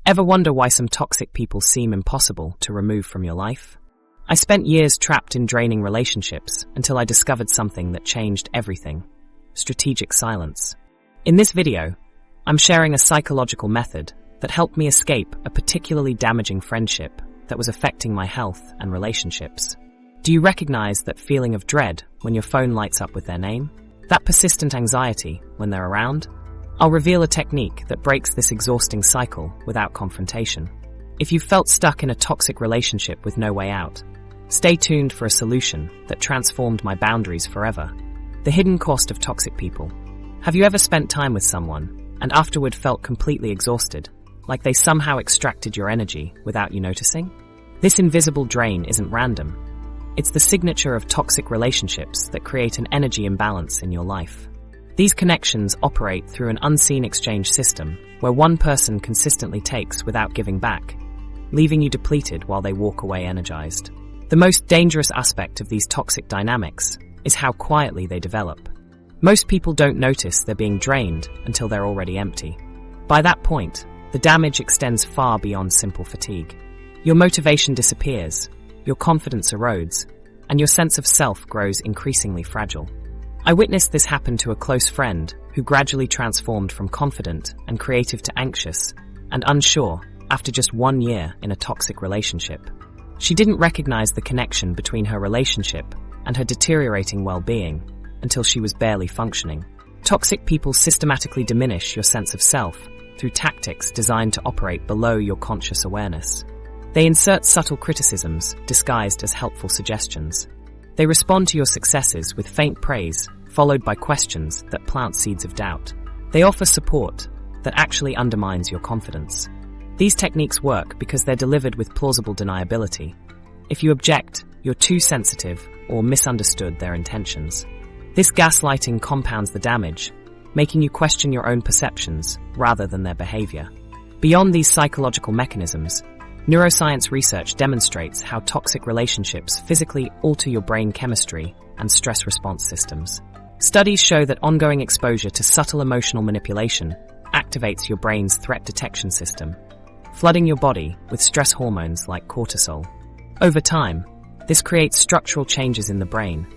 Ever wonder why some toxic people seem impossible to remove from your life? I spent years trapped in draining relationships until I discovered something that changed everything: strategic silence. In this video, I'm sharing a psychological method that helped me escape a particularly damaging friendship that was affecting my health and relationships. Do you recognize that feeling of dread when your phone lights up with their name? That persistent anxiety when they're around? I'll reveal a technique that breaks this exhausting cycle without confrontation. If you've felt stuck in a toxic relationship with no way out, stay tuned for a solution that transformed my boundaries forever. The hidden cost of toxic people. Have you ever spent time with someone and afterward felt completely exhausted, like they somehow extracted your energy without you noticing? This invisible drain isn't random. It's the signature of toxic relationships that create an energy imbalance in your life. These connections operate through an unseen exchange system where one person consistently takes without giving back, leaving you depleted while they walk away energized. The most dangerous aspect of these toxic dynamics is how quietly they develop. Most people don't notice they're being drained until they're already empty. By that point, the damage extends far beyond simple fatigue. Your motivation disappears, your confidence erodes, and your sense of self grows increasingly fragile. I witnessed this happen to a close friend who gradually transformed from confident and creative to anxious and unsure after just 1 year in a toxic relationship. She didn't recognize the connection between her relationship and her deteriorating well-being until she was barely functioning. Toxic people systematically diminish your sense of self through tactics designed to operate below your conscious awareness. They insert subtle criticisms disguised as helpful suggestions. They respond to your successes with faint praise, followed by questions that plant seeds of doubt. They offer support that actually undermines your confidence. These techniques work because they're delivered with plausible deniability. If you object, you're too sensitive or misunderstood their intentions. This gaslighting compounds the damage, making you question your own perceptions rather than their behavior. Beyond these psychological mechanisms, neuroscience research demonstrates how toxic relationships physically alter your brain chemistry and stress response systems. Studies show that ongoing exposure to subtle emotional manipulation activates your brain's threat detection system, flooding your body with stress hormones like cortisol. Over time, this creates structural changes in the brain,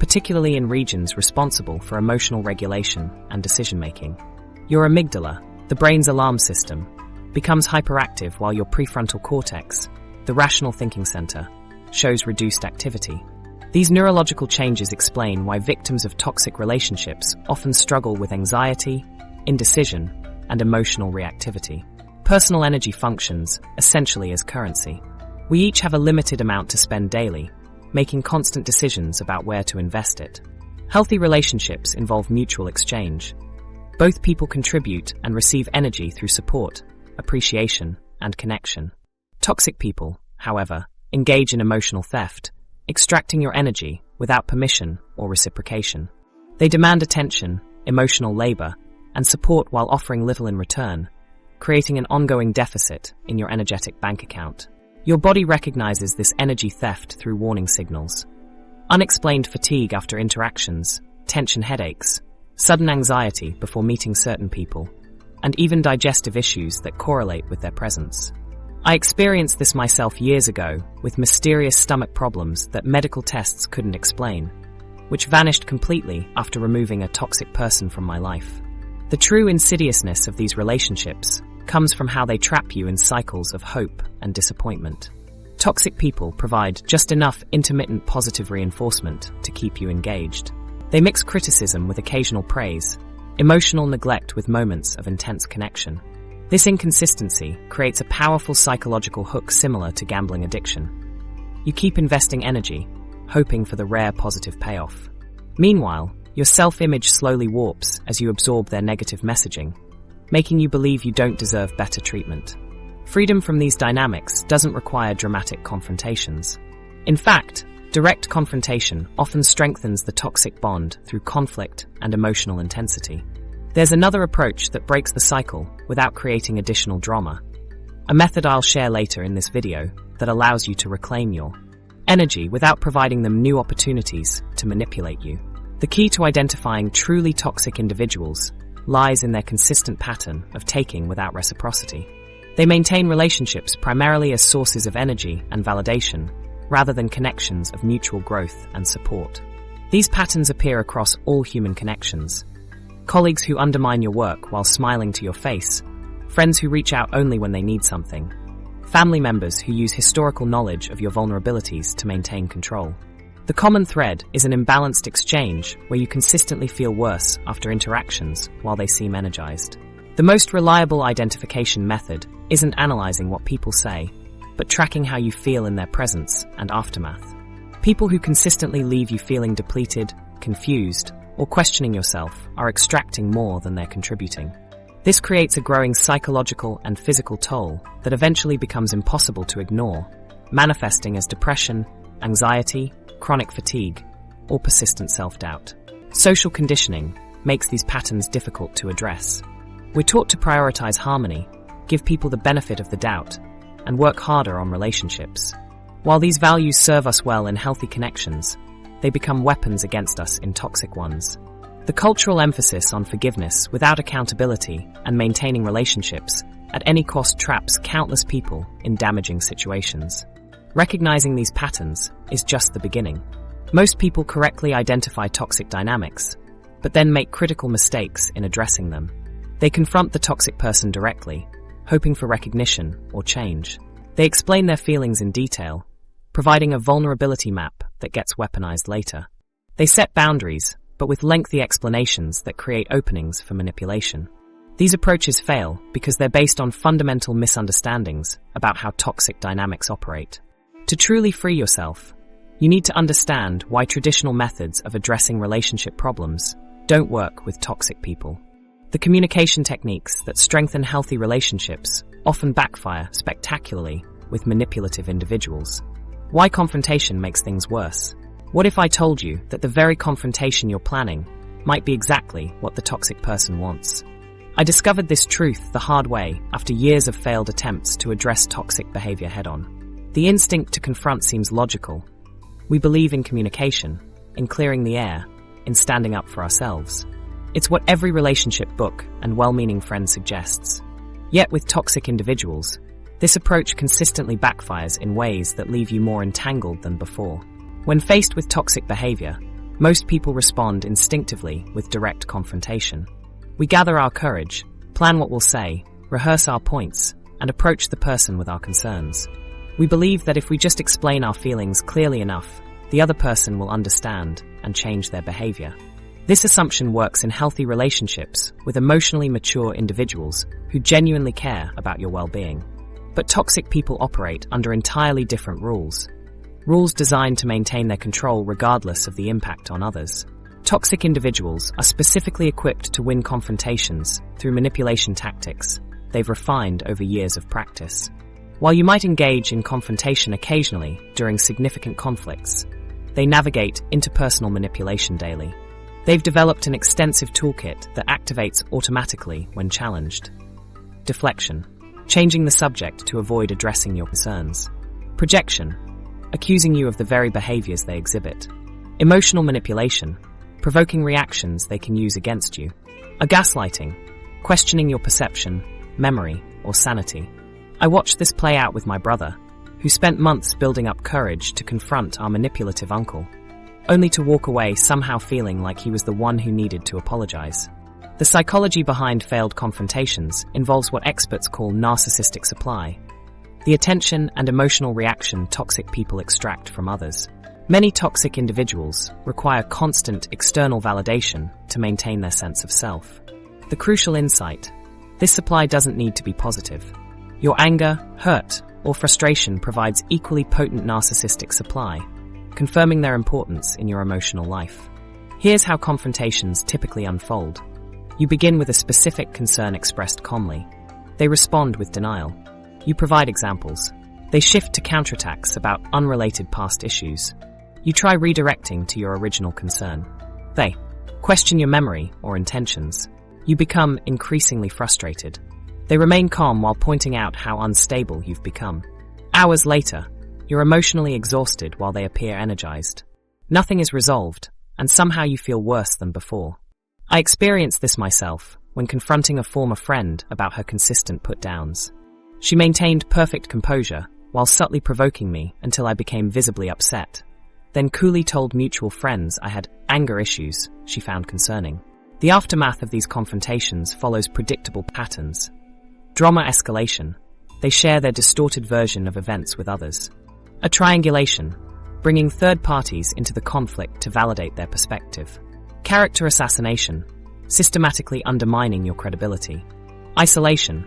particularly in regions responsible for emotional regulation and decision-making. Your amygdala, the brain's alarm system, becomes hyperactive while your prefrontal cortex, the rational thinking center, shows reduced activity. These neurological changes explain why victims of toxic relationships often struggle with anxiety, indecision, and emotional reactivity. Personal energy functions essentially as currency. We each have a limited amount to spend daily, making constant decisions about where to invest it. Healthy relationships involve mutual exchange. Both people contribute and receive energy through support, appreciation, and connection. Toxic people, however, engage in emotional theft, extracting your energy without permission or reciprocation. They demand attention, emotional labor, and support while offering little in return, creating an ongoing deficit in your energetic bank account. Your body recognizes this energy theft through warning signals. Unexplained fatigue after interactions, tension headaches, sudden anxiety before meeting certain people, and even digestive issues that correlate with their presence. I experienced this myself years ago with mysterious stomach problems that medical tests couldn't explain, which vanished completely after removing a toxic person from my life. The true insidiousness of these relationships comes from how they trap you in cycles of hope and disappointment. Toxic people provide just enough intermittent positive reinforcement to keep you engaged. They mix criticism with occasional praise, emotional neglect with moments of intense connection. This inconsistency creates a powerful psychological hook similar to gambling addiction. You keep investing energy, hoping for the rare positive payoff. Meanwhile, your self-image slowly warps as you absorb their negative messaging, making you believe you don't deserve better treatment. Freedom from these dynamics doesn't require dramatic confrontations. In fact, direct confrontation often strengthens the toxic bond through conflict and emotional intensity. There's another approach that breaks the cycle without creating additional drama. A method I'll share later in this video that allows you to reclaim your energy without providing them new opportunities to manipulate you. The key to identifying truly toxic individuals lies in their consistent pattern of taking without reciprocity. They maintain relationships primarily as sources of energy and validation, rather than connections of mutual growth and support. These patterns appear across all human connections. Colleagues who undermine your work while smiling to your face, friends who reach out only when they need something, family members who use historical knowledge of your vulnerabilities to maintain control. The common thread is an imbalanced exchange where you consistently feel worse after interactions while they seem energized. The most reliable identification method isn't analyzing what people say, but tracking how you feel in their presence and aftermath. People who consistently leave you feeling depleted, confused, or questioning yourself are extracting more than they're contributing. This creates a growing psychological and physical toll that eventually becomes impossible to ignore, manifesting as depression, anxiety, chronic fatigue, or persistent self-doubt. Social conditioning makes these patterns difficult to address. We're taught to prioritize harmony, give people the benefit of the doubt, and work harder on relationships. While these values serve us well in healthy connections, they become weapons against us in toxic ones. The cultural emphasis on forgiveness without accountability and maintaining relationships at any cost traps countless people in damaging situations. Recognizing these patterns is just the beginning. Most people correctly identify toxic dynamics, but then make critical mistakes in addressing them. They confront the toxic person directly, hoping for recognition or change. They explain their feelings in detail, providing a vulnerability map that gets weaponized later. They set boundaries, but with lengthy explanations that create openings for manipulation. These approaches fail because they're based on fundamental misunderstandings about how toxic dynamics operate. To truly free yourself, you need to understand why traditional methods of addressing relationship problems don't work with toxic people. The communication techniques that strengthen healthy relationships often backfire spectacularly with manipulative individuals. Why confrontation makes things worse? What if I told you that the very confrontation you're planning might be exactly what the toxic person wants? I discovered this truth the hard way after years of failed attempts to address toxic behavior head-on. The instinct to confront seems logical. We believe in communication, in clearing the air, in standing up for ourselves. It's what every relationship book and well-meaning friend suggests. Yet with toxic individuals, this approach consistently backfires in ways that leave you more entangled than before. When faced with toxic behavior, most people respond instinctively with direct confrontation. We gather our courage, plan what we'll say, rehearse our points, and approach the person with our concerns. We believe that if we just explain our feelings clearly enough, the other person will understand and change their behavior. This assumption works in healthy relationships with emotionally mature individuals who genuinely care about your well-being. But toxic people operate under entirely different rules. Rules designed to maintain their control regardless of the impact on others. Toxic individuals are specifically equipped to win confrontations through manipulation tactics they've refined over years of practice. While you might engage in confrontation occasionally during significant conflicts, they navigate interpersonal manipulation daily. They've developed an extensive toolkit that activates automatically when challenged. Deflection, changing the subject to avoid addressing your concerns. Projection, accusing you of the very behaviors they exhibit. Emotional manipulation, provoking reactions they can use against you. A gaslighting, questioning your perception, memory, or sanity. I watched this play out with my brother, who spent months building up courage to confront our manipulative uncle, only to walk away somehow feeling like he was the one who needed to apologize. The psychology behind failed confrontations involves what experts call narcissistic supply, the attention and emotional reaction toxic people extract from others. Many toxic individuals require constant external validation to maintain their sense of self. The crucial insight: this supply doesn't need to be positive. Your anger, hurt, or frustration provides equally potent narcissistic supply, confirming their importance in your emotional life. Here's how confrontations typically unfold. You begin with a specific concern expressed calmly. They respond with denial. You provide examples. They shift to counterattacks about unrelated past issues. You try redirecting to your original concern. They question your memory or intentions. You become increasingly frustrated. They remain calm while pointing out how unstable you've become. Hours later, you're emotionally exhausted while they appear energized. Nothing is resolved, and somehow you feel worse than before. I experienced this myself when confronting a former friend about her consistent put-downs. She maintained perfect composure while subtly provoking me until I became visibly upset. Then coolly told mutual friends I had anger issues she found concerning. The aftermath of these confrontations follows predictable patterns. Drama escalation. They share their distorted version of events with others. A triangulation, bringing third parties into the conflict to validate their perspective. Character assassination, systematically undermining your credibility. Isolation,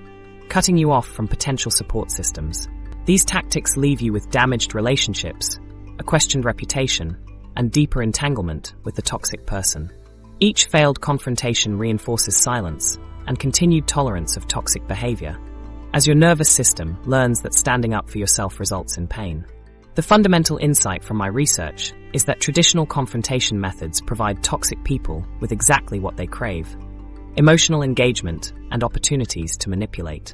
cutting you off from potential support systems. These tactics leave you with damaged relationships, a questioned reputation, and deeper entanglement with the toxic person. Each failed confrontation reinforces silence and continued tolerance of toxic behavior, as your nervous system learns that standing up for yourself results in pain. The fundamental insight from my research is that traditional confrontation methods provide toxic people with exactly what they crave: emotional engagement and opportunities to manipulate.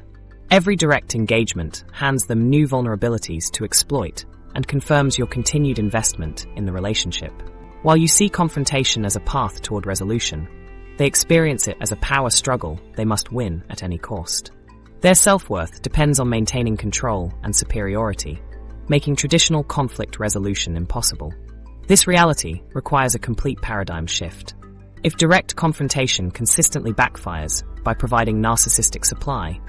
Every direct engagement hands them new vulnerabilities to exploit and confirms your continued investment in the relationship. While you see confrontation as a path toward resolution, they experience it as a power struggle they must win at any cost. Their self-worth depends on maintaining control and superiority, making traditional conflict resolution impossible. This reality requires a complete paradigm shift. If direct confrontation consistently backfires by providing narcissistic supply,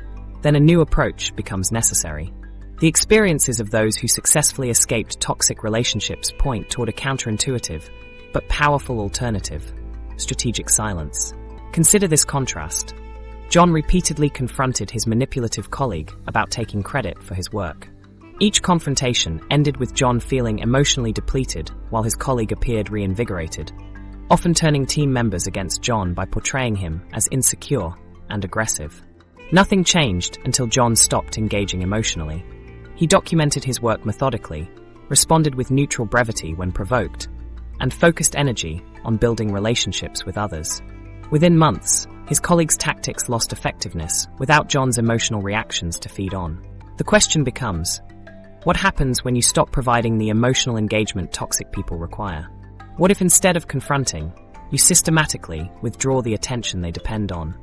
then a new approach becomes necessary. The experiences of those who successfully escaped toxic relationships point toward a counterintuitive but powerful alternative: strategic silence. Consider this contrast. John repeatedly confronted his manipulative colleague about taking credit for his work. Each confrontation ended with John feeling emotionally depleted while his colleague appeared reinvigorated, often turning team members against John by portraying him as insecure and aggressive. Nothing changed until John stopped engaging emotionally. He documented his work methodically, responded with neutral brevity when provoked, and focused energy on building relationships with others. Within months, his colleagues' tactics lost effectiveness without John's emotional reactions to feed on. The question becomes, what happens when you stop providing the emotional engagement toxic people require? What if instead of confronting, you systematically withdraw the attention they depend on?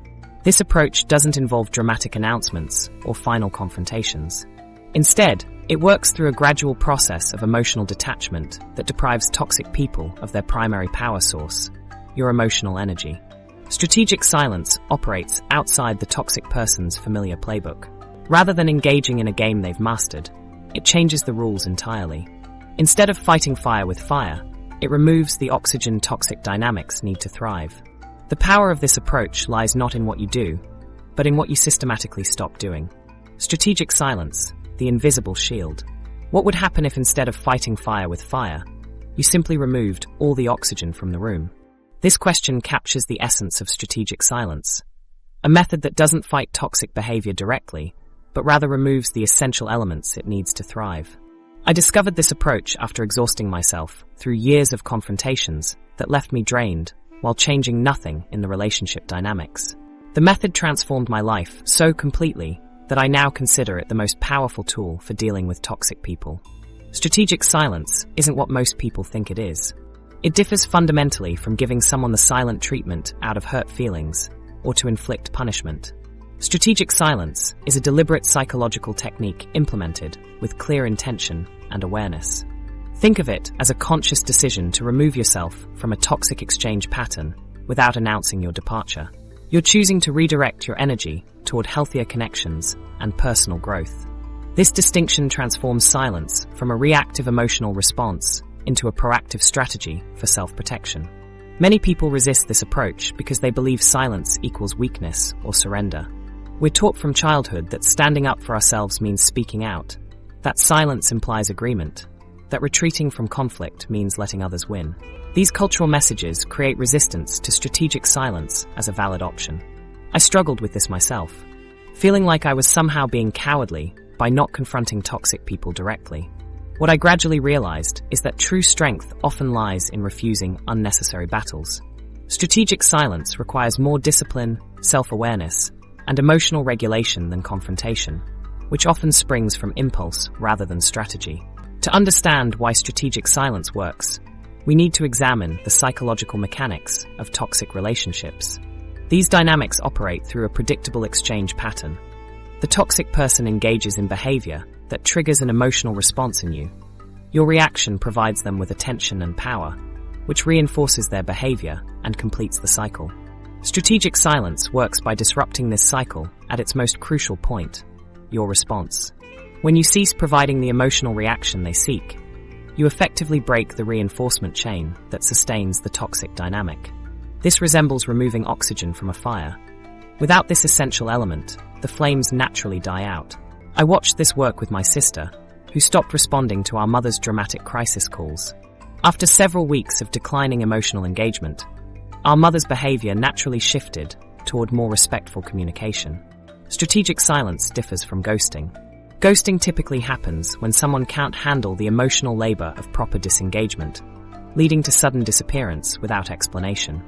This approach doesn't involve dramatic announcements or final confrontations. Instead, it works through a gradual process of emotional detachment that deprives toxic people of their primary power source, your emotional energy. Strategic silence operates outside the toxic person's familiar playbook. Rather than engaging in a game they've mastered, it changes the rules entirely. Instead of fighting fire with fire, it removes the oxygen toxic dynamics need to thrive. The power of this approach lies not in what you do, but in what you systematically stop doing. Strategic silence, the invisible shield. What would happen if instead of fighting fire with fire, you simply removed all the oxygen from the room? This question captures the essence of strategic silence, a method that doesn't fight toxic behavior directly, but rather removes the essential elements it needs to thrive. I discovered this approach after exhausting myself through years of confrontations that left me drained while changing nothing in the relationship dynamics. The method transformed my life so completely that I now consider it the most powerful tool for dealing with toxic people. Strategic silence isn't what most people think it is. It differs fundamentally from giving someone the silent treatment out of hurt feelings or to inflict punishment. Strategic silence is a deliberate psychological technique implemented with clear intention and awareness. Think of it as a conscious decision to remove yourself from a toxic exchange pattern without announcing your departure. You're choosing to redirect your energy toward healthier connections and personal growth. This distinction transforms silence from a reactive emotional response into a proactive strategy for self-protection. Many people resist this approach because they believe silence equals weakness or surrender. We're taught from childhood that standing up for ourselves means speaking out, that silence implies agreement, that retreating from conflict means letting others win. These cultural messages create resistance to strategic silence as a valid option. I struggled with this myself, feeling like I was somehow being cowardly by not confronting toxic people directly. What I gradually realized is that true strength often lies in refusing unnecessary battles. Strategic silence requires more discipline, self-awareness, and emotional regulation than confrontation, which often springs from impulse rather than strategy. To understand why strategic silence works, we need to examine the psychological mechanics of toxic relationships. These dynamics operate through a predictable exchange pattern. The toxic person engages in behavior that triggers an emotional response in you. Your reaction provides them with attention and power, which reinforces their behavior and completes the cycle. Strategic silence works by disrupting this cycle at its most crucial point, your response. When you cease providing the emotional reaction they seek, you effectively break the reinforcement chain that sustains the toxic dynamic. This resembles removing oxygen from a fire. Without this essential element, the flames naturally die out. I watched this work with my sister, who stopped responding to our mother's dramatic crisis calls. After several weeks of declining emotional engagement, our mother's behavior naturally shifted toward more respectful communication. Strategic silence differs from ghosting. Ghosting typically happens when someone can't handle the emotional labor of proper disengagement, leading to sudden disappearance without explanation.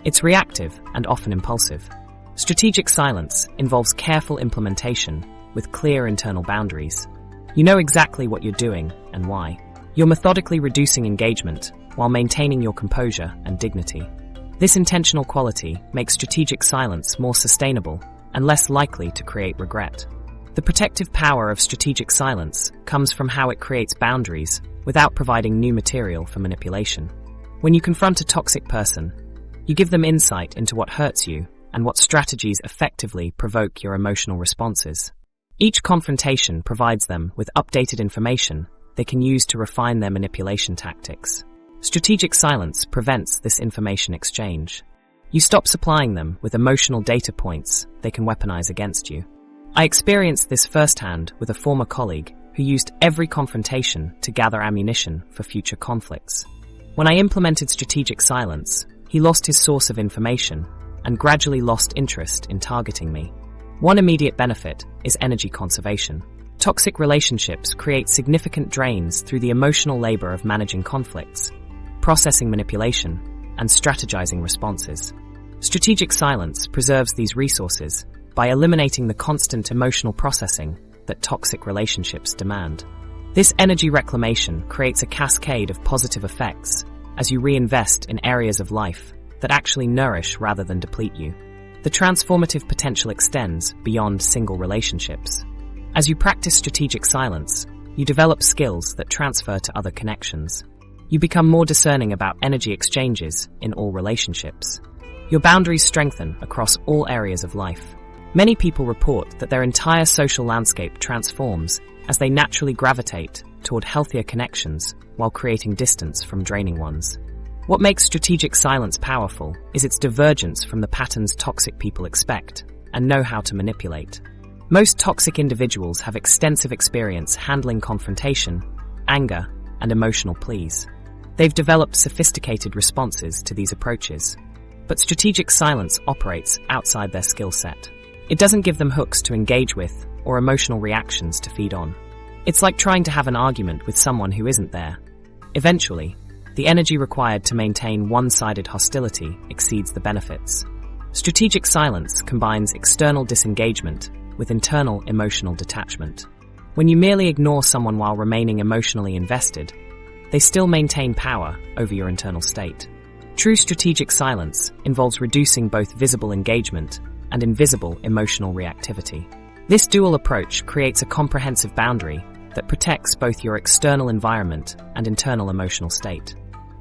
It's reactive and often impulsive. Strategic silence involves careful implementation with clear internal boundaries. You know exactly what you're doing and why. You're methodically reducing engagement while maintaining your composure and dignity. This intentional quality makes strategic silence more sustainable and less likely to create regret. The protective power of strategic silence comes from how it creates boundaries without providing new material for manipulation. When you confront a toxic person, you give them insight into what hurts you and what strategies effectively provoke your emotional responses. Each confrontation provides them with updated information they can use to refine their manipulation tactics. Strategic silence prevents this information exchange. You stop supplying them with emotional data points they can weaponize against you. I experienced this firsthand with a former colleague who used every confrontation to gather ammunition for future conflicts. When I implemented strategic silence, he lost his source of information and gradually lost interest in targeting me. One immediate benefit is energy conservation. Toxic relationships create significant drains through the emotional labor of managing conflicts, processing manipulation, and strategizing responses. Strategic silence preserves these resources by eliminating the constant emotional processing that toxic relationships demand. This energy reclamation creates a cascade of positive effects as you reinvest in areas of life that actually nourish rather than deplete you. The transformative potential extends beyond single relationships. As you practice strategic silence, you develop skills that transfer to other connections. You become more discerning about energy exchanges in all relationships. Your boundaries strengthen across all areas of life. Many people report that their entire social landscape transforms as they naturally gravitate toward healthier connections while creating distance from draining ones. What makes strategic silence powerful is its divergence from the patterns toxic people expect and know how to manipulate. Most toxic individuals have extensive experience handling confrontation, anger, and emotional pleas. They've developed sophisticated responses to these approaches. But strategic silence operates outside their skill set. It doesn't give them hooks to engage with or emotional reactions to feed on. It's like trying to have an argument with someone who isn't there. Eventually, the energy required to maintain one-sided hostility exceeds the benefits. Strategic silence combines external disengagement with internal emotional detachment. When you merely ignore someone while remaining emotionally invested, they still maintain power over your internal state. True strategic silence involves reducing both visible engagement and invisible emotional reactivity. This dual approach creates a comprehensive boundary that protects both your external environment and internal emotional state.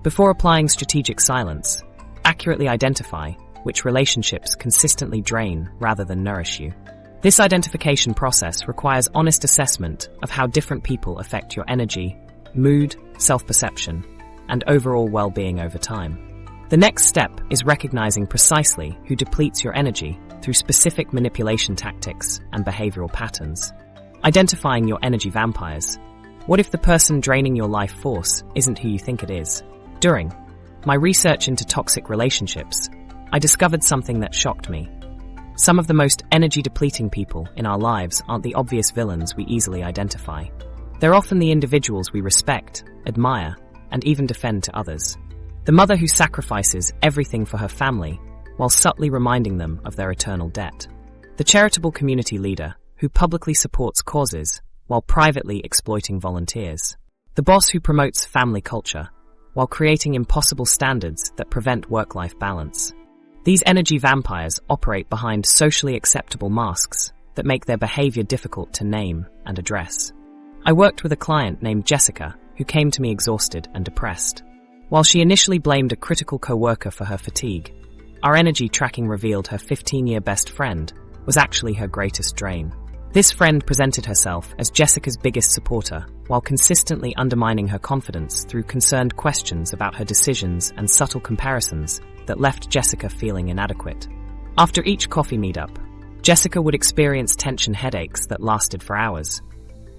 Before applying strategic silence, accurately identify which relationships consistently drain rather than nourish you. This identification process requires honest assessment of how different people affect your energy, mood, self-perception, and overall well-being over time. The next step is recognizing precisely who depletes your energy through specific manipulation tactics and behavioral patterns. Identifying your energy vampires. What if the person draining your life force isn't who you think it is? During my research into toxic relationships, I discovered something that shocked me. Some of the most energy-depleting people in our lives aren't the obvious villains we easily identify. They're often the individuals we respect, admire, and even defend to others. The mother who sacrifices everything for her family while subtly reminding them of their eternal debt. The charitable community leader who publicly supports causes while privately exploiting volunteers. The boss who promotes family culture while creating impossible standards that prevent work-life balance. These energy vampires operate behind socially acceptable masks that make their behavior difficult to name and address. I worked with a client named Jessica who came to me exhausted and depressed. While she initially blamed a critical coworker for her fatigue, our energy tracking revealed her 15-year best friend was actually her greatest drain. This friend presented herself as Jessica's biggest supporter, while consistently undermining her confidence through concerned questions about her decisions and subtle comparisons that left Jessica feeling inadequate. After each coffee meetup, Jessica would experience tension headaches that lasted for hours,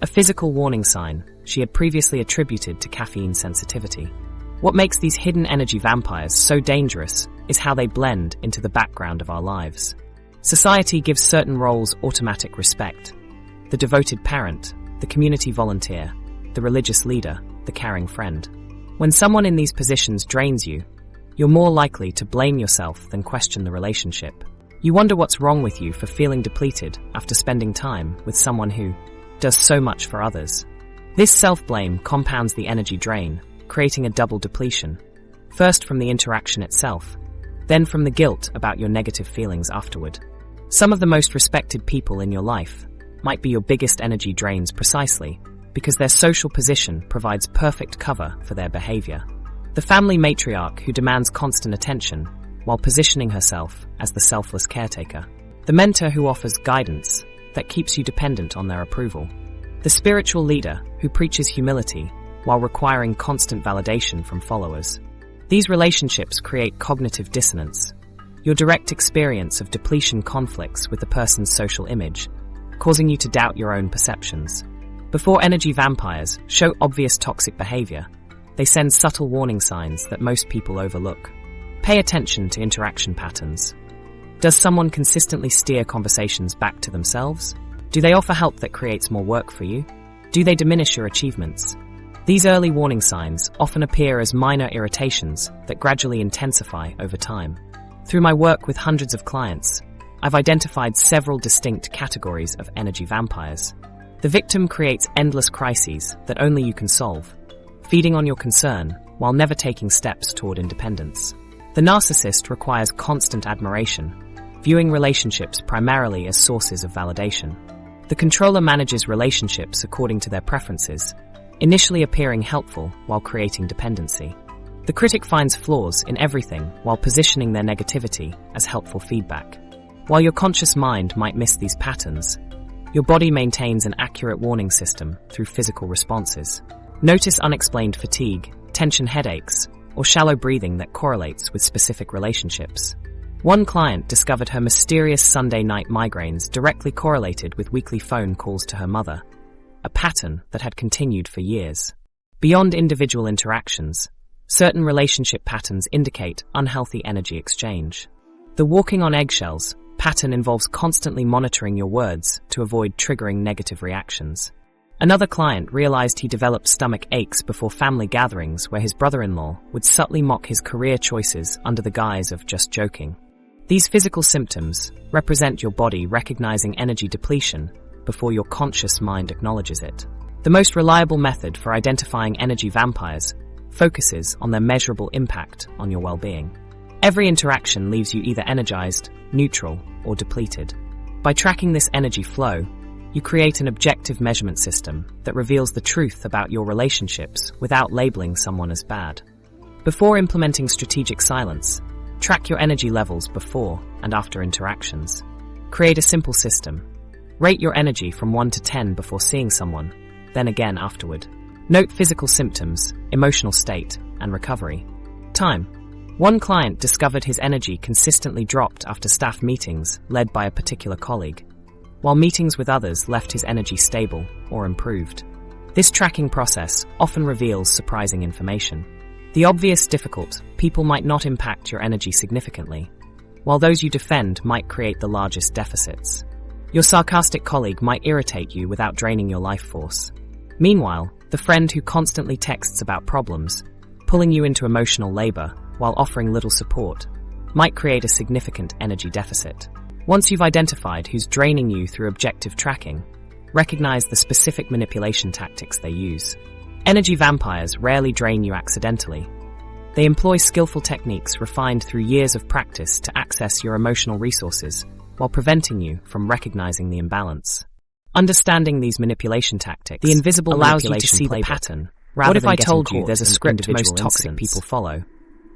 a physical warning sign she had previously attributed to caffeine sensitivity. What makes these hidden energy vampires so dangerous is how they blend into the background of our lives. Society gives certain roles automatic respect: the devoted parent, the community volunteer, the religious leader, the caring friend. When someone in these positions drains you, you're more likely to blame yourself than question the relationship. You wonder what's wrong with you for feeling depleted after spending time with someone who does so much for others. This self-blame compounds the energy drain, creating a double depletion, first from the interaction itself, then from the guilt about your negative feelings afterward. Some of the most respected people in your life might be your biggest energy drains precisely because their social position provides perfect cover for their behavior. The family matriarch who demands constant attention while positioning herself as the selfless caretaker. The mentor who offers guidance that keeps you dependent on their approval. The spiritual leader who preaches humility while requiring constant validation from followers. These relationships create cognitive dissonance. Your direct experience of depletion conflicts with the person's social image, causing you to doubt your own perceptions. Before energy vampires show obvious toxic behavior, they send subtle warning signs that most people overlook. Pay attention to interaction patterns. Does someone consistently steer conversations back to themselves? Do they offer help that creates more work for you? Do they diminish your achievements? These early warning signs often appear as minor irritations that gradually intensify over time. Through my work with hundreds of clients, I've identified several distinct categories of energy vampires. The victim creates endless crises that only you can solve, feeding on your concern while never taking steps toward independence. The narcissist requires constant admiration, viewing relationships primarily as sources of validation. The controller manages relationships according to their preferences, initially appearing helpful while creating dependency. The critic finds flaws in everything while positioning their negativity as helpful feedback. While your conscious mind might miss these patterns, your body maintains an accurate warning system through physical responses. Notice unexplained fatigue, tension headaches, or shallow breathing that correlates with specific relationships. One client discovered her mysterious Sunday night migraines directly correlated with weekly phone calls to her mother, a pattern that had continued for years. Beyond individual interactions, certain relationship patterns indicate unhealthy energy exchange. The walking on eggshells pattern involves constantly monitoring your words to avoid triggering negative reactions. Another client realized he developed stomach aches before family gatherings where his brother-in-law would subtly mock his career choices under the guise of just joking. These physical symptoms represent your body recognizing energy depletion before your conscious mind acknowledges it. The most reliable method for identifying energy vampires focuses on their measurable impact on your well-being. Every interaction leaves you either energized, neutral, or depleted. By tracking this energy flow, you create an objective measurement system that reveals the truth about your relationships without labeling someone as bad. Before implementing strategic silence, track your energy levels before and after interactions. Create a simple system. Rate your energy from 1 to 10 before seeing someone, then again afterward. Note physical symptoms, emotional state, and recovery. Time. One client discovered his energy consistently dropped after staff meetings led by a particular colleague, while meetings with others left his energy stable or improved. This tracking process often reveals surprising information. The obvious difficult people might not impact your energy significantly, while those you defend might create the largest deficits. Your sarcastic colleague might irritate you without draining your life force. Meanwhile, the friend who constantly texts about problems, pulling you into emotional labor while offering little support, might create a significant energy deficit. Once you've identified who's draining you through objective tracking, recognize the specific manipulation tactics they use. Energy vampires rarely drain you accidentally. They employ skillful techniques refined through years of practice to access your emotional resources while preventing you from recognizing the imbalance. Understanding these manipulation tactics, the invisible allows you to see the pattern. What if I told you there's a script most toxic people follow?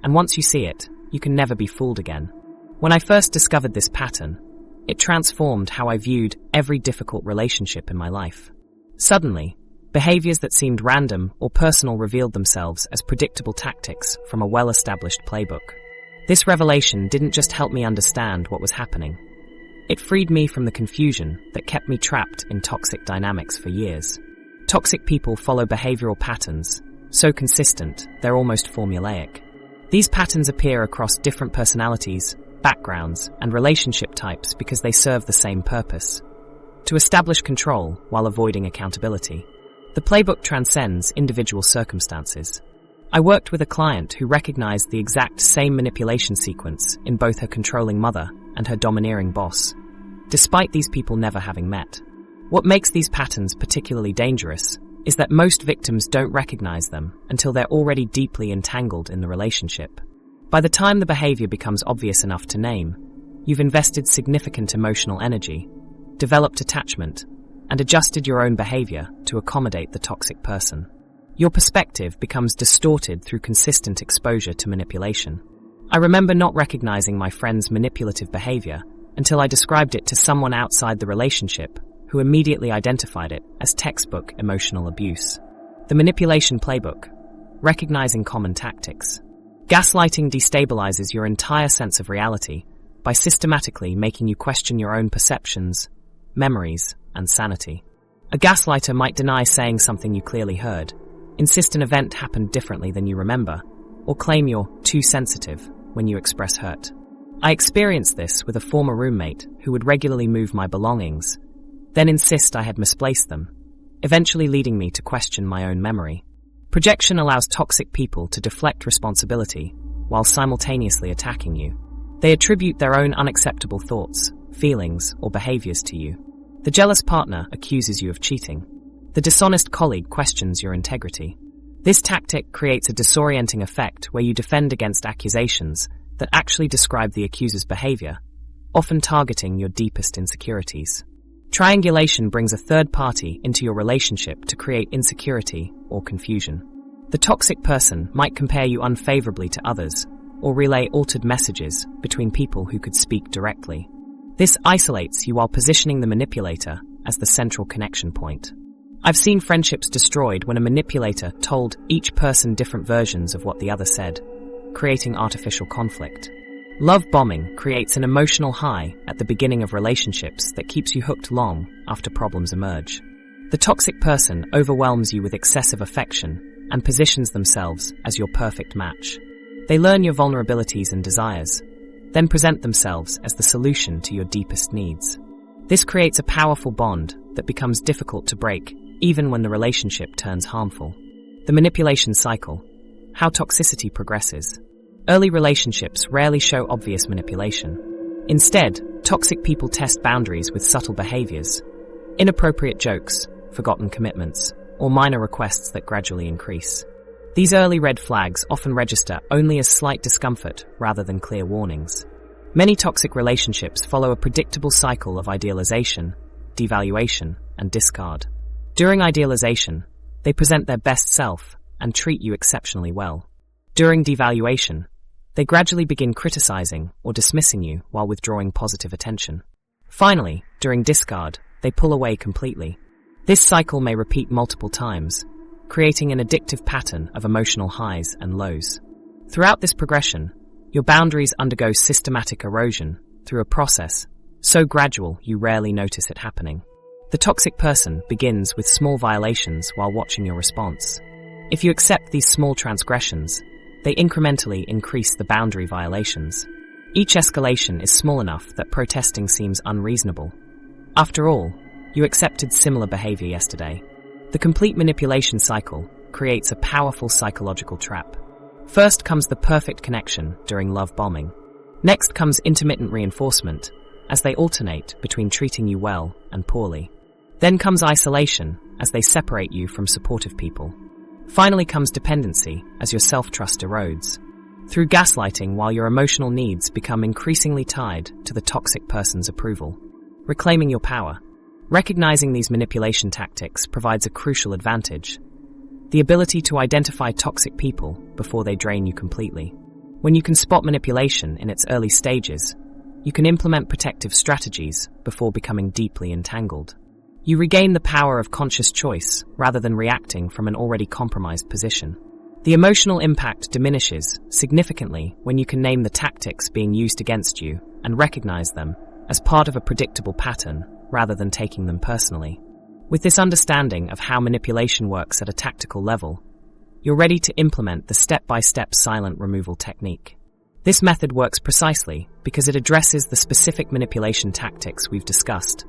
And once you see it, you can never be fooled again. When I first discovered this pattern, it transformed how I viewed every difficult relationship in my life. Suddenly, behaviors that seemed random or personal revealed themselves as predictable tactics from a well-established playbook. This revelation didn't just help me understand what was happening. It freed me from the confusion that kept me trapped in toxic dynamics for years. Toxic people follow behavioral patterns, so consistent they're almost formulaic. These patterns appear across different personalities, backgrounds, and relationship types because they serve the same purpose: to establish control while avoiding accountability. The playbook transcends individual circumstances. I worked with a client who recognized the exact same manipulation sequence in both her controlling mother and her domineering boss, despite these people never having met. What makes these patterns particularly dangerous is that most victims don't recognize them until they're already deeply entangled in the relationship. By the time the behavior becomes obvious enough to name, you've invested significant emotional energy, developed attachment, and adjusted your own behavior to accommodate the toxic person. Your perspective becomes distorted through consistent exposure to manipulation. I remember not recognizing my friend's manipulative behavior until I described it to someone outside the relationship, who immediately identified it as textbook emotional abuse. The manipulation playbook: recognizing common tactics. Gaslighting destabilizes your entire sense of reality by systematically making you question your own perceptions, memories, and sanity. A gaslighter might deny saying something you clearly heard, insist an event happened differently than you remember, or claim you're too sensitive when you express hurt. I experienced this with a former roommate who would regularly move my belongings, then insist I had misplaced them, eventually leading me to question my own memory. Projection allows toxic people to deflect responsibility while simultaneously attacking you. They attribute their own unacceptable thoughts, feelings, or behaviors to you. The jealous partner accuses you of cheating. The dishonest colleague questions your integrity. This tactic creates a disorienting effect where you defend against accusations that actually describe the accuser's behavior, often targeting your deepest insecurities. Triangulation brings a third party into your relationship to create insecurity or confusion. The toxic person might compare you unfavorably to others or relay altered messages between people who could speak directly. This isolates you while positioning the manipulator as the central connection point. I've seen friendships destroyed when a manipulator told each person different versions of what the other said, creating artificial conflict. Love bombing creates an emotional high at the beginning of relationships that keeps you hooked long after problems emerge. The toxic person overwhelms you with excessive affection and positions themselves as your perfect match. They learn your vulnerabilities and desires, then present themselves as the solution to your deepest needs. This creates a powerful bond that becomes difficult to break, even when the relationship turns harmful. The manipulation cycle: how toxicity progresses. Early relationships rarely show obvious manipulation. Instead, toxic people test boundaries with subtle behaviors, inappropriate jokes, forgotten commitments, or minor requests that gradually increase. These early red flags often register only as slight discomfort rather than clear warnings. Many toxic relationships follow a predictable cycle of idealization, devaluation, and discard. During idealization, they present their best self and treat you exceptionally well. During devaluation, they gradually begin criticizing or dismissing you while withdrawing positive attention. Finally, during discard, they pull away completely. This cycle may repeat multiple times, creating an addictive pattern of emotional highs and lows. Throughout this progression, your boundaries undergo systematic erosion through a process so gradual you rarely notice it happening. The toxic person begins with small violations while watching your response. If you accept these small transgressions, they incrementally increase the boundary violations. Each escalation is small enough that protesting seems unreasonable. After all, you accepted similar behavior yesterday. The complete manipulation cycle creates a powerful psychological trap. First comes the perfect connection during love bombing. Next comes intermittent reinforcement, as they alternate between treating you well and poorly. Then comes isolation, as they separate you from supportive people. Finally comes dependency, as your self-trust erodes. through gaslighting while your emotional needs become increasingly tied to the toxic person's approval. Reclaiming your power. Recognizing these manipulation tactics provides a crucial advantage: the ability to identify toxic people before they drain you completely. When you can spot manipulation in its early stages, you can implement protective strategies before becoming deeply entangled. You regain the power of conscious choice rather than reacting from an already compromised position. The emotional impact diminishes significantly when you can name the tactics being used against you and recognize them as part of a predictable pattern rather than taking them personally. With this understanding of how manipulation works at a tactical level, you're ready to implement the step-by-step silent removal technique. This method works precisely because it addresses the specific manipulation tactics we've discussed,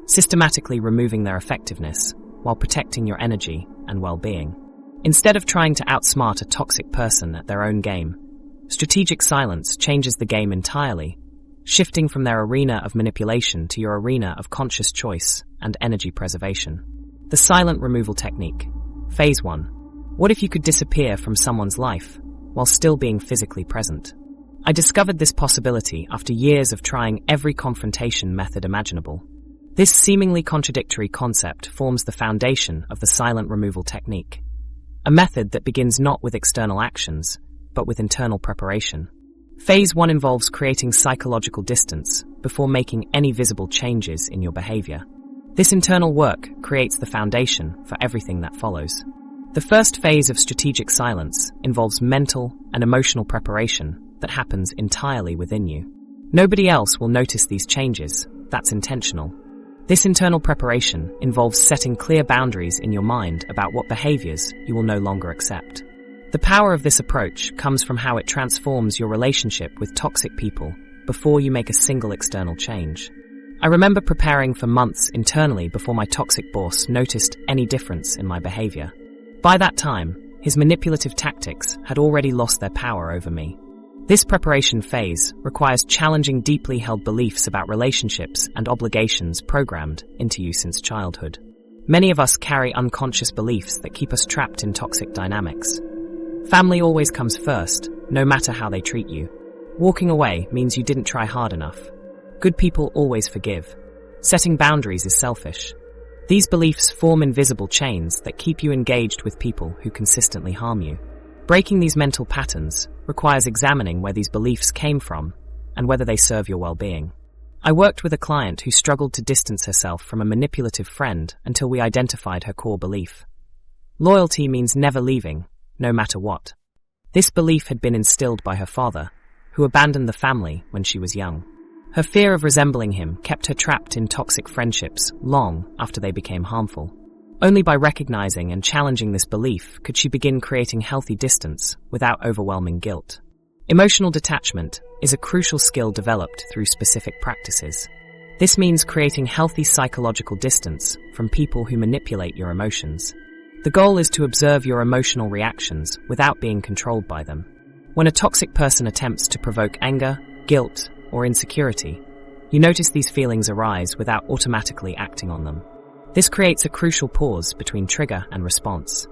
systematically removing their effectiveness while protecting your energy and well-being. Instead of trying to outsmart a toxic person at their own game, strategic silence changes the game entirely, shifting from their arena of manipulation to your arena of conscious choice and energy preservation. The silent removal technique. Phase 1. What if you could disappear from someone's life while still being physically present? I discovered this possibility after years of trying every confrontation method imaginable. This seemingly contradictory concept forms the foundation of the silent removal technique, a method that begins not with external actions, but with internal preparation. Phase 1 involves creating psychological distance before making any visible changes in your behavior. This internal work creates the foundation for everything that follows. The first phase of strategic silence involves mental and emotional preparation that happens entirely within you. Nobody else will notice these changes. That's intentional. This internal preparation involves setting clear boundaries in your mind about what behaviors you will no longer accept. The power of this approach comes from how it transforms your relationship with toxic people before you make a single external change. I remember preparing for months internally before my toxic boss noticed any difference in my behavior. By that time, his manipulative tactics had already lost their power over me. This preparation phase requires challenging deeply held beliefs about relationships and obligations programmed into you since childhood. Many of us carry unconscious beliefs that keep us trapped in toxic dynamics. Family always comes first, no matter how they treat you. Walking away means you didn't try hard enough. Good people always forgive. Setting boundaries is selfish. These beliefs form invisible chains that keep you engaged with people who consistently harm you. Breaking these mental patterns requires examining where these beliefs came from and whether they serve your well-being. I worked with a client who struggled to distance herself from a manipulative friend until we identified her core belief. Loyalty means never leaving, no matter what. This belief had been instilled by her father, who abandoned the family when she was young. Her fear of resembling him kept her trapped in toxic friendships long after they became harmful. Only by recognizing and challenging this belief could she begin creating healthy distance without overwhelming guilt. Emotional detachment is a crucial skill developed through specific practices. This means creating healthy psychological distance from people who manipulate your emotions. The goal is to observe your emotional reactions without being controlled by them. When a toxic person attempts to provoke anger, guilt, or insecurity, you notice these feelings arise without automatically acting on them. This creates a crucial pause between trigger and response.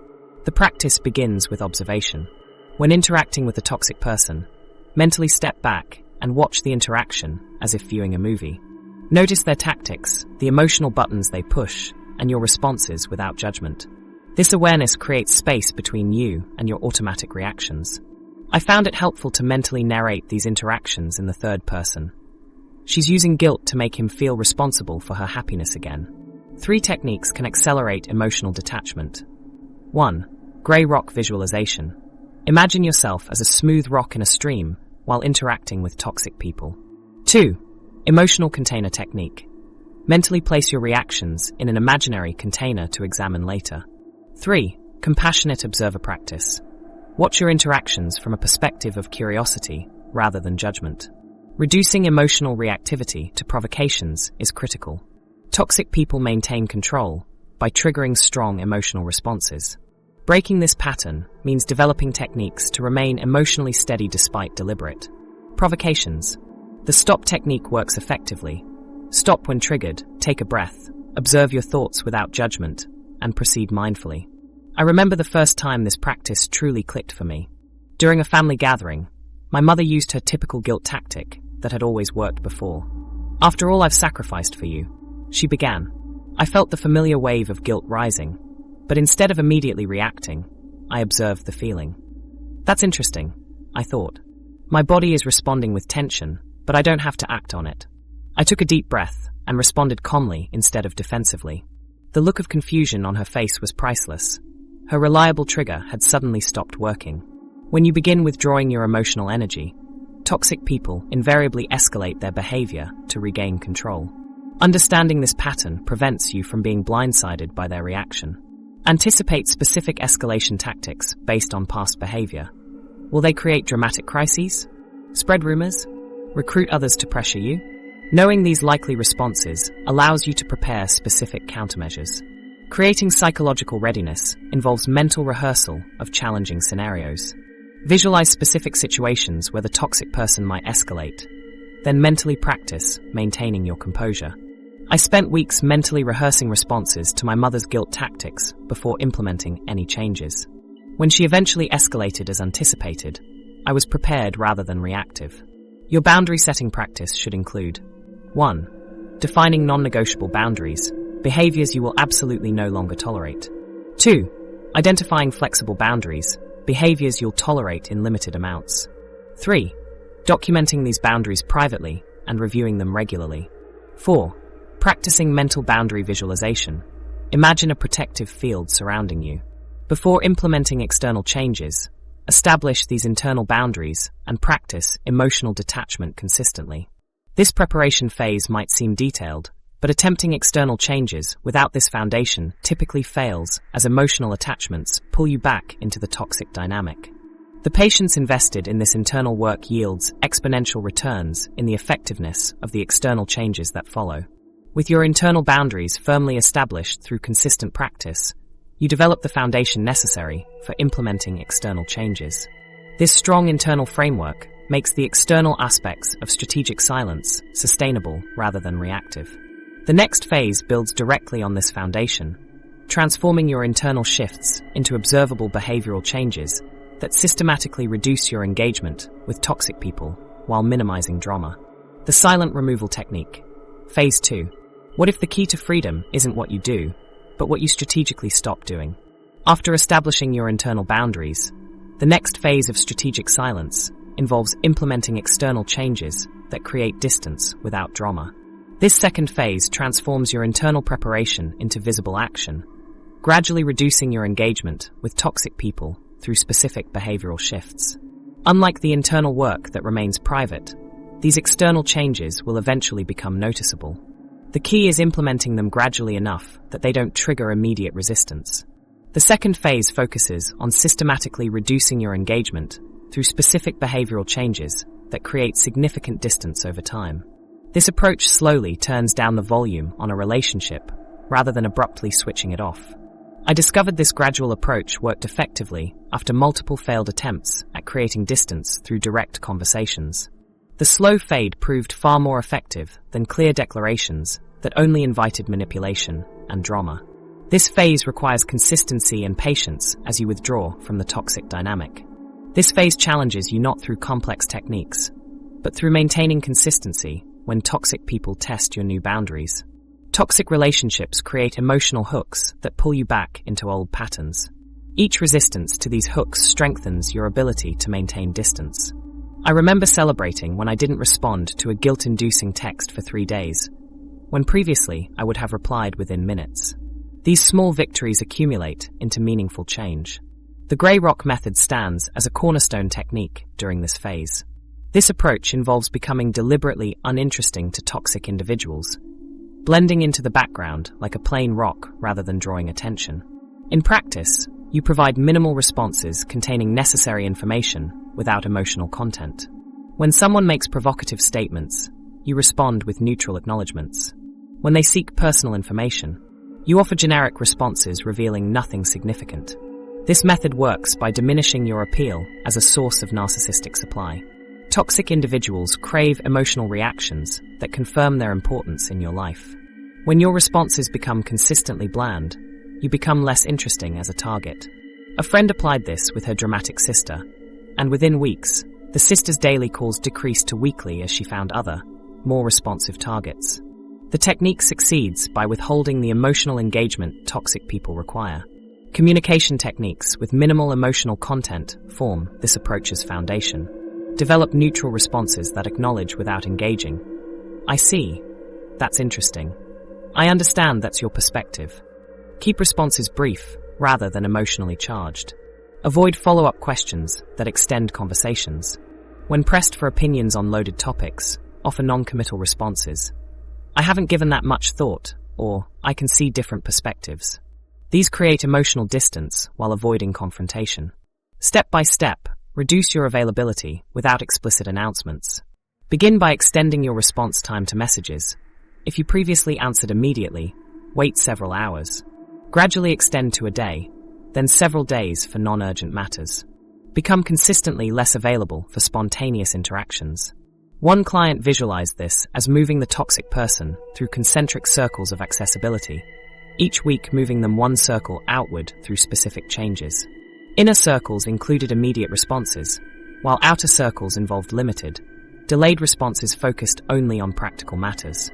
The practice begins with observation. When interacting with a toxic person, mentally step back and watch the interaction as if viewing a movie. Notice their tactics, the emotional buttons they push, and your responses without judgment. This awareness creates space between you and your automatic reactions. I found it helpful to mentally narrate these interactions in the third person. She's using guilt to make him feel responsible for her happiness again. 3 techniques can accelerate emotional detachment. 1. Grey rock visualization. Imagine yourself as a smooth rock in a stream while interacting with toxic people. 2. Emotional container technique. Mentally place your reactions in an imaginary container to examine later. 3. Compassionate observer practice. Watch your interactions from a perspective of curiosity rather than judgment. Reducing emotional reactivity to provocations is critical. Toxic people maintain control by triggering strong emotional responses. Breaking this pattern means developing techniques to remain emotionally steady despite deliberate provocations. The stop technique works effectively. Stop when triggered, take a breath, observe your thoughts without judgment, and proceed mindfully. I remember the first time this practice truly clicked for me. During a family gathering, My mother used her typical guilt tactic that had always worked before. "After all I've sacrificed for you," she began. I felt the familiar wave of guilt rising, but instead of immediately reacting, I observed the feeling. That's interesting, I thought. My body is responding with tension, but I don't have to act on it. I took a deep breath and responded calmly instead of defensively. The look of confusion on her face was priceless. Her reliable trigger had suddenly stopped working. When you begin withdrawing your emotional energy, toxic people invariably escalate their behavior to regain control. Understanding this pattern prevents you from being blindsided by their reaction. Anticipate specific escalation tactics based on past behavior. Will they create dramatic crises? Spread rumors? Recruit others to pressure you? Knowing these likely responses allows you to prepare specific countermeasures. Creating psychological readiness involves mental rehearsal of challenging scenarios. Visualize specific situations where the toxic person might escalate, then mentally practice maintaining your composure. I spent weeks mentally rehearsing responses to my mother's guilt tactics before implementing any changes. When she eventually escalated as anticipated, I was prepared rather than reactive. Your boundary setting practice should include 1. Defining non-negotiable boundaries, behaviors you will absolutely no longer tolerate. 2. Identifying flexible boundaries, behaviors you'll tolerate in limited amounts. 3. Documenting these boundaries privately and reviewing them regularly. 4. Practicing mental boundary visualization. Imagine a protective field surrounding you. Before implementing external changes, establish these internal boundaries and practice emotional detachment consistently. This preparation phase might seem detailed, but attempting external changes without this foundation typically fails as emotional attachments pull you back into the toxic dynamic. The patience invested in this internal work yields exponential returns in the effectiveness of the external changes that follow. With your internal boundaries firmly established through consistent practice, you develop the foundation necessary for implementing external changes. This strong internal framework makes the external aspects of strategic silence sustainable rather than reactive. The next phase builds directly on this foundation, transforming your internal shifts into observable behavioral changes that systematically reduce your engagement with toxic people while minimizing drama. The silent removal technique. Phase 2. What if the key to freedom isn't what you do, but what you strategically stop doing? After establishing your internal boundaries, the next phase of strategic silence involves implementing external changes that create distance without drama. This second phase transforms your internal preparation into visible action, gradually reducing your engagement with toxic people through specific behavioral shifts. Unlike the internal work that remains private, these external changes will eventually become noticeable. The key is implementing them gradually enough that they don't trigger immediate resistance. The second phase focuses on systematically reducing your engagement through specific behavioral changes that create significant distance over time. This approach slowly turns down the volume on a relationship rather than abruptly switching it off. I discovered this gradual approach worked effectively after multiple failed attempts at creating distance through direct conversations. The slow fade proved far more effective than clear declarations that only invited manipulation and drama. This phase requires consistency and patience as you withdraw from the toxic dynamic. This phase challenges you not through complex techniques, but through maintaining consistency when toxic people test your new boundaries. Toxic relationships create emotional hooks that pull you back into old patterns. Each resistance to these hooks strengthens your ability to maintain distance. I remember celebrating when I didn't respond to a guilt-inducing text for 3 days, when previously I would have replied within minutes. These small victories accumulate into meaningful change. The grey rock method stands as a cornerstone technique during this phase. This approach involves becoming deliberately uninteresting to toxic individuals, blending into the background like a plain rock rather than drawing attention. In practice, you provide minimal responses containing necessary information without emotional content. When someone makes provocative statements, you respond with neutral acknowledgements. When they seek personal information, you offer generic responses revealing nothing significant. This method works by diminishing your appeal as a source of narcissistic supply. Toxic individuals crave emotional reactions that confirm their importance in your life. When your responses become consistently bland, you become less interesting as a target. A friend applied this with her dramatic sister, and within weeks, The sister's daily calls decreased to weekly as she found other, more responsive targets. The technique succeeds by withholding the emotional engagement toxic people require. Communication techniques with minimal emotional content form this approach's foundation. Develop neutral responses that acknowledge without engaging. I see. That's interesting. I understand that's your perspective. Keep responses brief rather than emotionally charged. Avoid follow-up questions that extend conversations. When pressed for opinions on loaded topics, offer non-committal responses. I haven't given that much thought, or I can see different perspectives. These create emotional distance while avoiding confrontation. Step by step, reduce your availability without explicit announcements. Begin by extending your response time to messages. If you previously answered immediately, wait several hours. Gradually extend to a day, then several days for non-urgent matters. Become consistently less available for spontaneous interactions. One client visualized this as moving the toxic person through concentric circles of accessibility, each week moving them one circle outward through specific changes. Inner circles included immediate responses, while outer circles involved limited, delayed responses focused only on practical matters.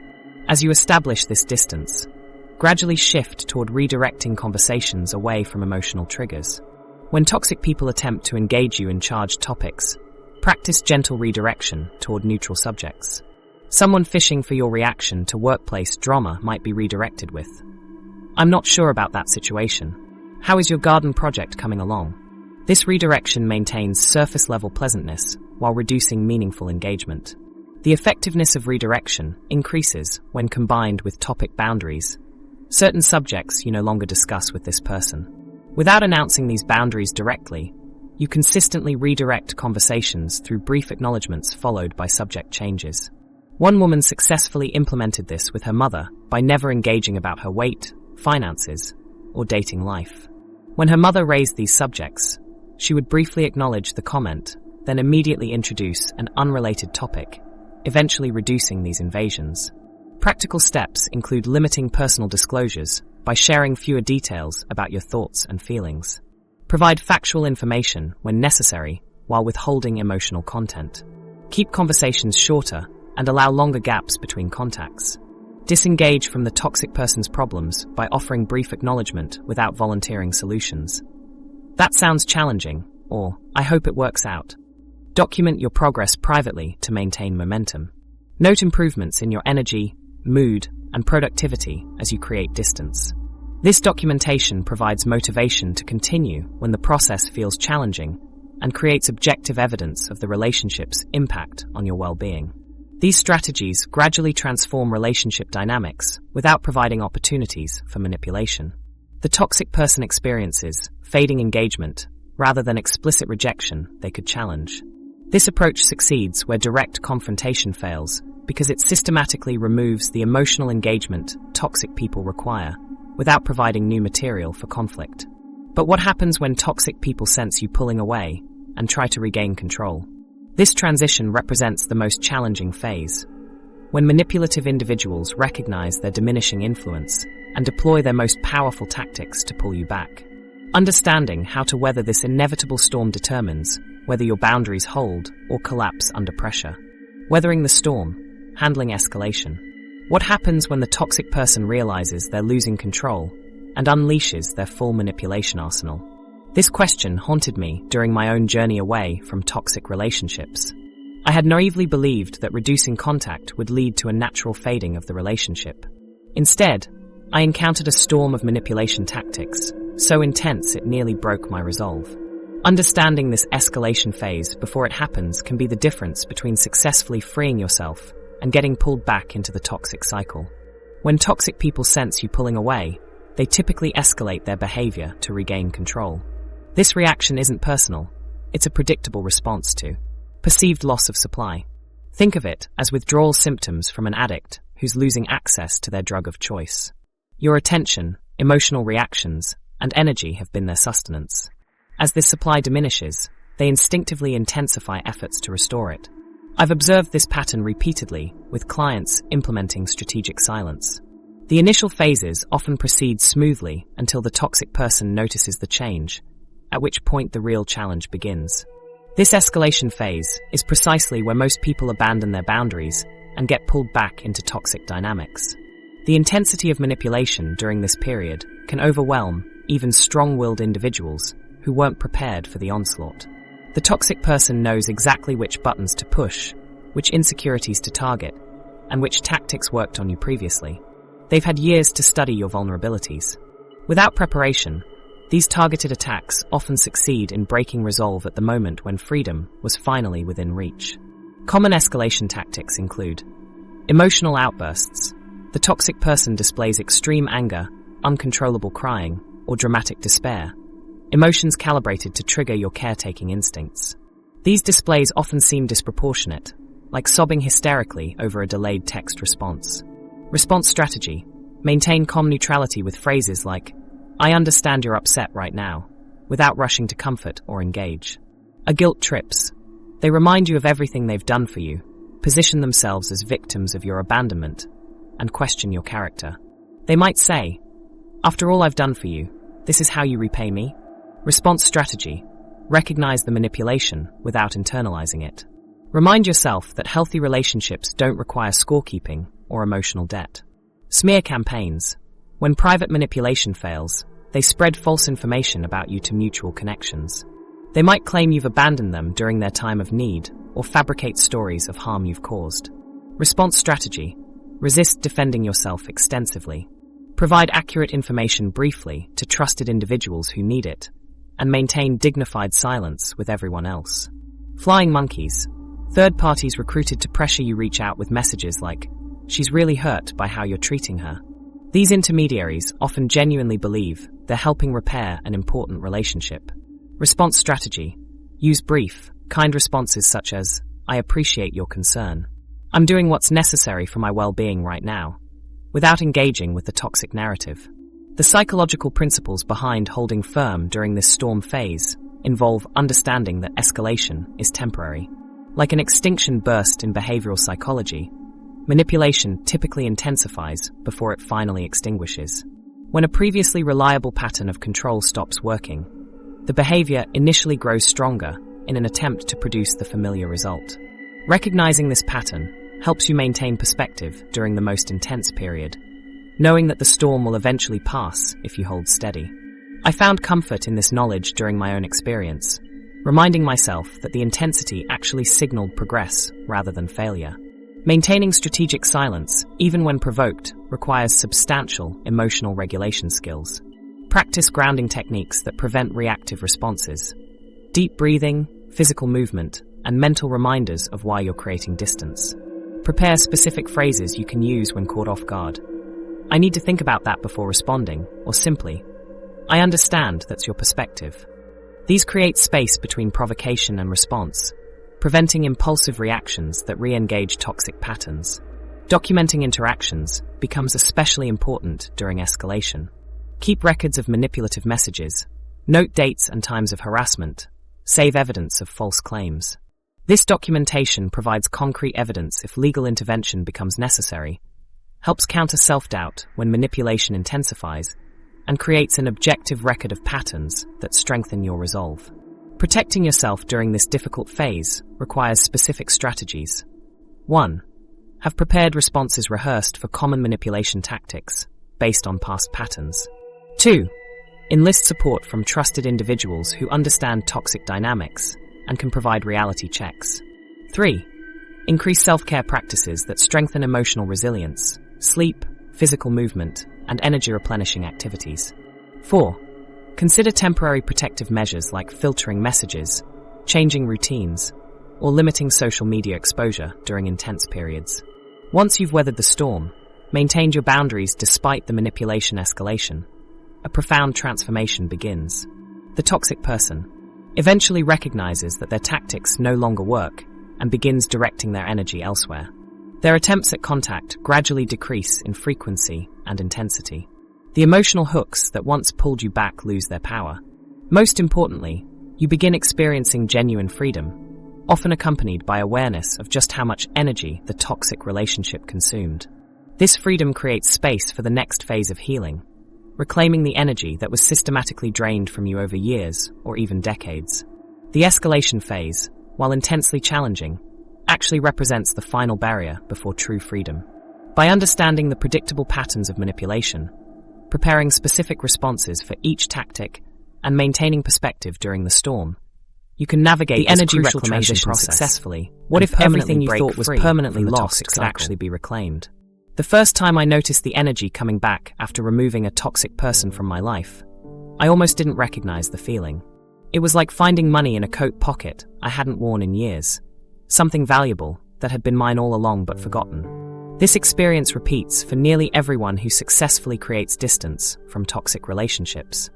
As you establish this distance, gradually shift toward redirecting conversations away from emotional triggers. When toxic people attempt to engage you in charged topics, practice gentle redirection toward neutral subjects. Someone fishing for your reaction to workplace drama might be redirected with, "I'm not sure about that situation. How is your garden project coming along?" This redirection maintains surface-level pleasantness while reducing meaningful engagement. The effectiveness of redirection increases when combined with topic boundaries, certain subjects you no longer discuss with this person. Without announcing these boundaries directly, you consistently redirect conversations through brief acknowledgements followed by subject changes. One woman successfully implemented this with her mother by never engaging about her weight, finances, or dating life. When her mother raised these subjects, she would briefly acknowledge the comment, then immediately introduce an unrelated topic, eventually reducing these invasions. Practical steps include limiting personal disclosures by sharing fewer details about your thoughts and feelings. Provide factual information when necessary while withholding emotional content. Keep conversations shorter and allow longer gaps between contacts. Disengage from the toxic person's problems by offering brief acknowledgement without volunteering solutions. "That sounds challenging," or "I hope it works out." Document your progress privately to maintain momentum. Note improvements in your energy, mood, and productivity as you create distance. This documentation provides motivation to continue when the process feels challenging and creates objective evidence of the relationship's impact on your well-being. These strategies gradually transform relationship dynamics without providing opportunities for manipulation. The toxic person experiences fading engagement rather than explicit rejection they could challenge. This approach succeeds where direct confrontation fails because it systematically removes the emotional engagement toxic people require without providing new material for conflict. But what happens when toxic people sense you pulling away and try to regain control? This transition represents the most challenging phase, when manipulative individuals recognize their diminishing influence and deploy their most powerful tactics to pull you back. Understanding how to weather this inevitable storm determines whether your boundaries hold or collapse under pressure. Weathering the storm, handling escalation. What happens when the toxic person realizes they're losing control and unleashes their full manipulation arsenal? This question haunted me during my own journey away from toxic relationships. I had naively believed that reducing contact would lead to a natural fading of the relationship. Instead, I encountered a storm of manipulation tactics, so intense it nearly broke my resolve. Understanding this escalation phase before it happens can be the difference between successfully freeing yourself and getting pulled back into the toxic cycle. When toxic people sense you pulling away, they typically escalate their behavior to regain control. This reaction isn't personal, it's a predictable response to perceived loss of supply. Think of it as withdrawal symptoms from an addict who's losing access to their drug of choice. Your attention, emotional reactions, and energy have been their sustenance. As this supply diminishes, they instinctively intensify efforts to restore it. I've observed this pattern repeatedly with clients implementing strategic silence. The initial phases often proceed smoothly until the toxic person notices the change, at which point the real challenge begins. This escalation phase is precisely where most people abandon their boundaries and get pulled back into toxic dynamics. The intensity of manipulation during this period can overwhelm even strong-willed individuals who weren't prepared for the onslaught. The toxic person knows exactly which buttons to push, which insecurities to target, and which tactics worked on you previously. They've had years to study your vulnerabilities. Without preparation, these targeted attacks often succeed in breaking resolve at the moment when freedom was finally within reach. Common escalation tactics include emotional outbursts. The toxic person displays extreme anger, uncontrollable crying, or dramatic despair, emotions calibrated to trigger your caretaking instincts. These displays often seem disproportionate, like sobbing hysterically over a delayed text response. Response strategy. Maintain calm neutrality with phrases like, "I understand you're upset right now," without rushing to comfort or engage. A guilt trips. They remind you of everything they've done for you, position themselves as victims of your abandonment, and question your character. They might say, "After all I've done for you, this is how you repay me?" Response strategy. Recognize the manipulation without internalizing it. Remind yourself that healthy relationships don't require scorekeeping or emotional debt. Smear campaigns. When private manipulation fails, they spread false information about you to mutual connections. They might claim you've abandoned them during their time of need or fabricate stories of harm you've caused. Response strategy. Resist defending yourself extensively. Provide accurate information briefly to trusted individuals who need it, and maintain dignified silence with everyone else. Flying monkeys. Third parties recruited to pressure you reach out with messages like, "She's really hurt by how you're treating her." These intermediaries often genuinely believe they're helping repair an important relationship. Response strategy. Use brief, kind responses such as, "I appreciate your concern. I'm doing what's necessary for my well-being right now," without engaging with the toxic narrative. The psychological principles behind holding firm during this storm phase involve understanding that escalation is temporary. Like an extinction burst in behavioral psychology, manipulation typically intensifies before it finally extinguishes. When a previously reliable pattern of control stops working, the behavior initially grows stronger in an attempt to produce the familiar result. Recognizing this pattern helps you maintain perspective during the most intense period, knowing that the storm will eventually pass if you hold steady. I found comfort in this knowledge during my own experience, reminding myself that the intensity actually signaled progress rather than failure. Maintaining strategic silence, even when provoked, requires substantial emotional regulation skills. Practice grounding techniques that prevent reactive responses. Deep breathing, physical movement, and mental reminders of why you're creating distance. Prepare specific phrases you can use when caught off guard. "I need to think about that before responding," or simply, "I understand that's your perspective." These create space between provocation and response, preventing impulsive reactions that re-engage toxic patterns. Documenting interactions becomes especially important during escalation. Keep records of manipulative messages, note dates and times of harassment, save evidence of false claims. This documentation provides concrete evidence if legal intervention becomes necessary, helps counter self-doubt when manipulation intensifies, and creates an objective record of patterns that strengthen your resolve. Protecting yourself during this difficult phase requires specific strategies. 1. Have prepared responses rehearsed for common manipulation tactics based on past patterns. 2. Enlist support from trusted individuals who understand toxic dynamics and can provide reality checks. 3. Increase self-care practices that strengthen emotional resilience, sleep, physical movement, and energy-replenishing activities. 4. Consider temporary protective measures like filtering messages, changing routines, or limiting social media exposure during intense periods. Once you've weathered the storm, maintained your boundaries despite the manipulation escalation, a profound transformation begins. The toxic person eventually recognizes that their tactics no longer work and begins directing their energy elsewhere. Their attempts at contact gradually decrease in frequency and intensity. The emotional hooks that once pulled you back lose their power. Most importantly, you begin experiencing genuine freedom, often accompanied by awareness of just how much energy the toxic relationship consumed. This freedom creates space for the next phase of healing, reclaiming the energy that was systematically drained from you over years or even decades. The escalation phase, while intensely challenging, actually represents the final barrier before true freedom. By understanding the predictable patterns of manipulation, preparing specific responses for each tactic, and maintaining perspective during the storm, you can navigate the energy reclamation process successfully. What if everything you thought was permanently lost could actually be reclaimed? The first time I noticed the energy coming back after removing a toxic person from my life, I almost didn't recognize the feeling. It was like finding money in a coat pocket I hadn't worn in years, something valuable that had been mine all along but forgotten. This experience repeats for nearly everyone who successfully creates distance from toxic relationships.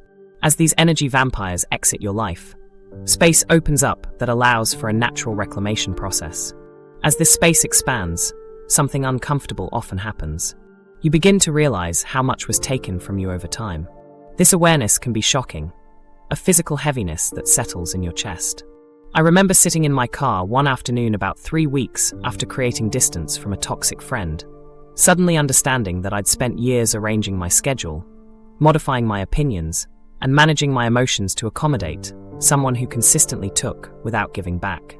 As these energy vampires exit your life, space opens up that allows for a natural reclamation process. As this space expands, something uncomfortable often happens. You begin to realize how much was taken from you over time. This awareness can be shocking, a physical heaviness that settles in your chest. I remember sitting in my car one afternoon about 3 weeks after creating distance from a toxic friend, suddenly understanding that I'd spent years arranging my schedule, modifying my opinions, and managing my emotions to accommodate someone who consistently took without giving back.